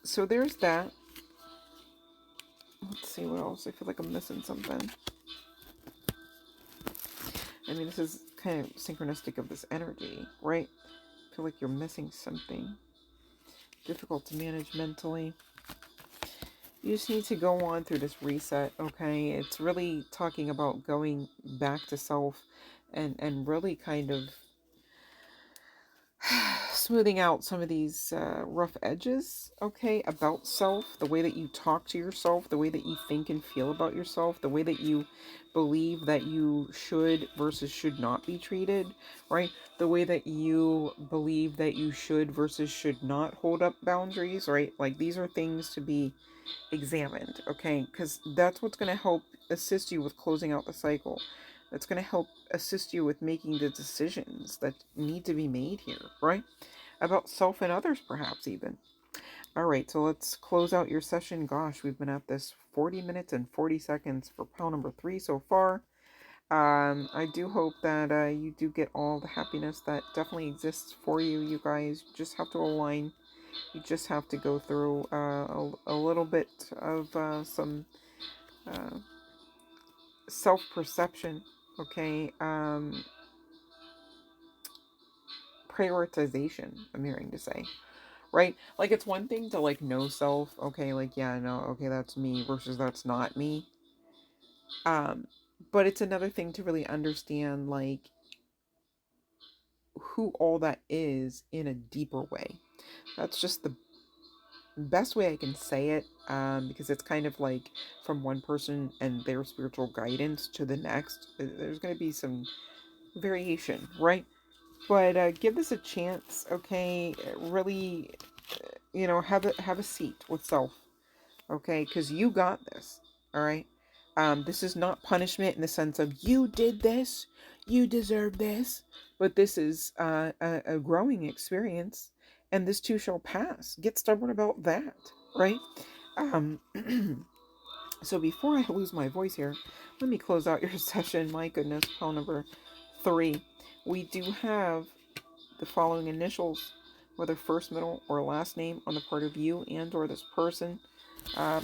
So there's that. Let's see what else. I feel like I'm missing something. I mean, this is kind of synchronistic of this energy, right? I feel like you're missing something. Difficult to manage mentally. You just need to go on through this reset, okay? It's really talking about going back to self and really kind of smoothing out some of these rough edges, okay, about self, the way that you talk to yourself, the way that you think and feel about yourself, the way that you believe that you should versus should not be treated, right? The way that you believe that you should versus should not hold up boundaries, right? Like, these are things to be examined, okay? Because that's what's going to help assist you with closing out the cycle. That's going to help assist you with making the decisions that need to be made here, right? About self and others, perhaps even. All right, so let's close out your session. Gosh, we've been at this 40 minutes and 40 seconds for pile number 3 so far. I do hope that you do get all the happiness that definitely exists for you. You guys just have to align. You just have to go through a little bit of some self-perception, okay? Prioritization, I'm hearing to say, right? Like, it's one thing to, like, know self, okay? Like, yeah, no, okay, that's me versus that's not me. But it's another thing to really understand, like, who all that is in a deeper way. That's just the best way I can say it, because it's kind of like from one person and their spiritual guidance to the next. There's going to be some variation, right? But give this a chance, okay? Really, have a seat with self, okay? Because you got this, all right? This is not punishment in the sense of you did this, you deserve this, but this is a growing experience, and this too shall pass. Get stubborn about that, right? Um, so before I lose my voice here, let me close out your session. My goodness, pile number 3. We do have the following initials, whether first, middle, or last name on the part of you and or this person,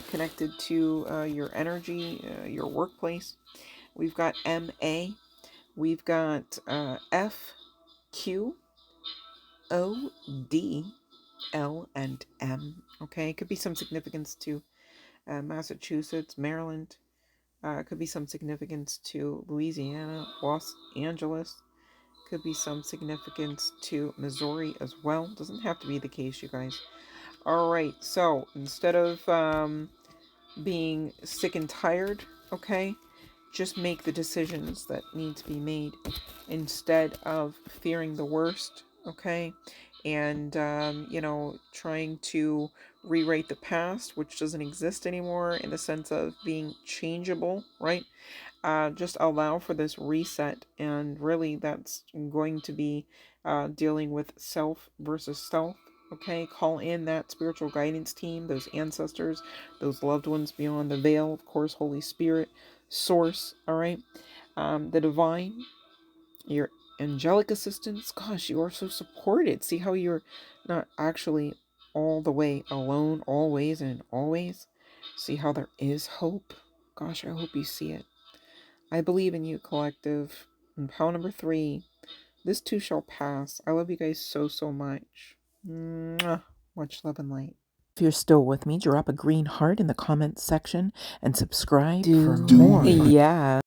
connected to your energy, your workplace. We've got M-A. We've got F-Q, O-D, L, and M. Okay, it could be some significance to Massachusetts, Maryland. Could be some significance to Louisiana, Los Angeles. Could be some significance to Missouri as well. Doesn't have to be the case, you guys. All right, so instead of being sick and tired, okay, just make the decisions that need to be made instead of fearing the worst, okay, and trying to rewrite the past, which doesn't exist anymore, in the sense of being changeable, right? Just allow for this reset, and really that's going to be dealing with self versus self. Okay, call in that spiritual guidance team, those ancestors, those loved ones beyond the veil, of course, Holy Spirit, Source, all right, the divine, your angelic assistance. Gosh, you are so supported. See how you're not actually all the way alone, always and always. See how there is hope. Gosh, I hope you see it. I believe in you, collective. And pile number 3, this too shall pass. I love you guys so, so much. Mwah. Much love and light. If you're still with me, drop a green heart in the comments section and subscribe for more. Yeah.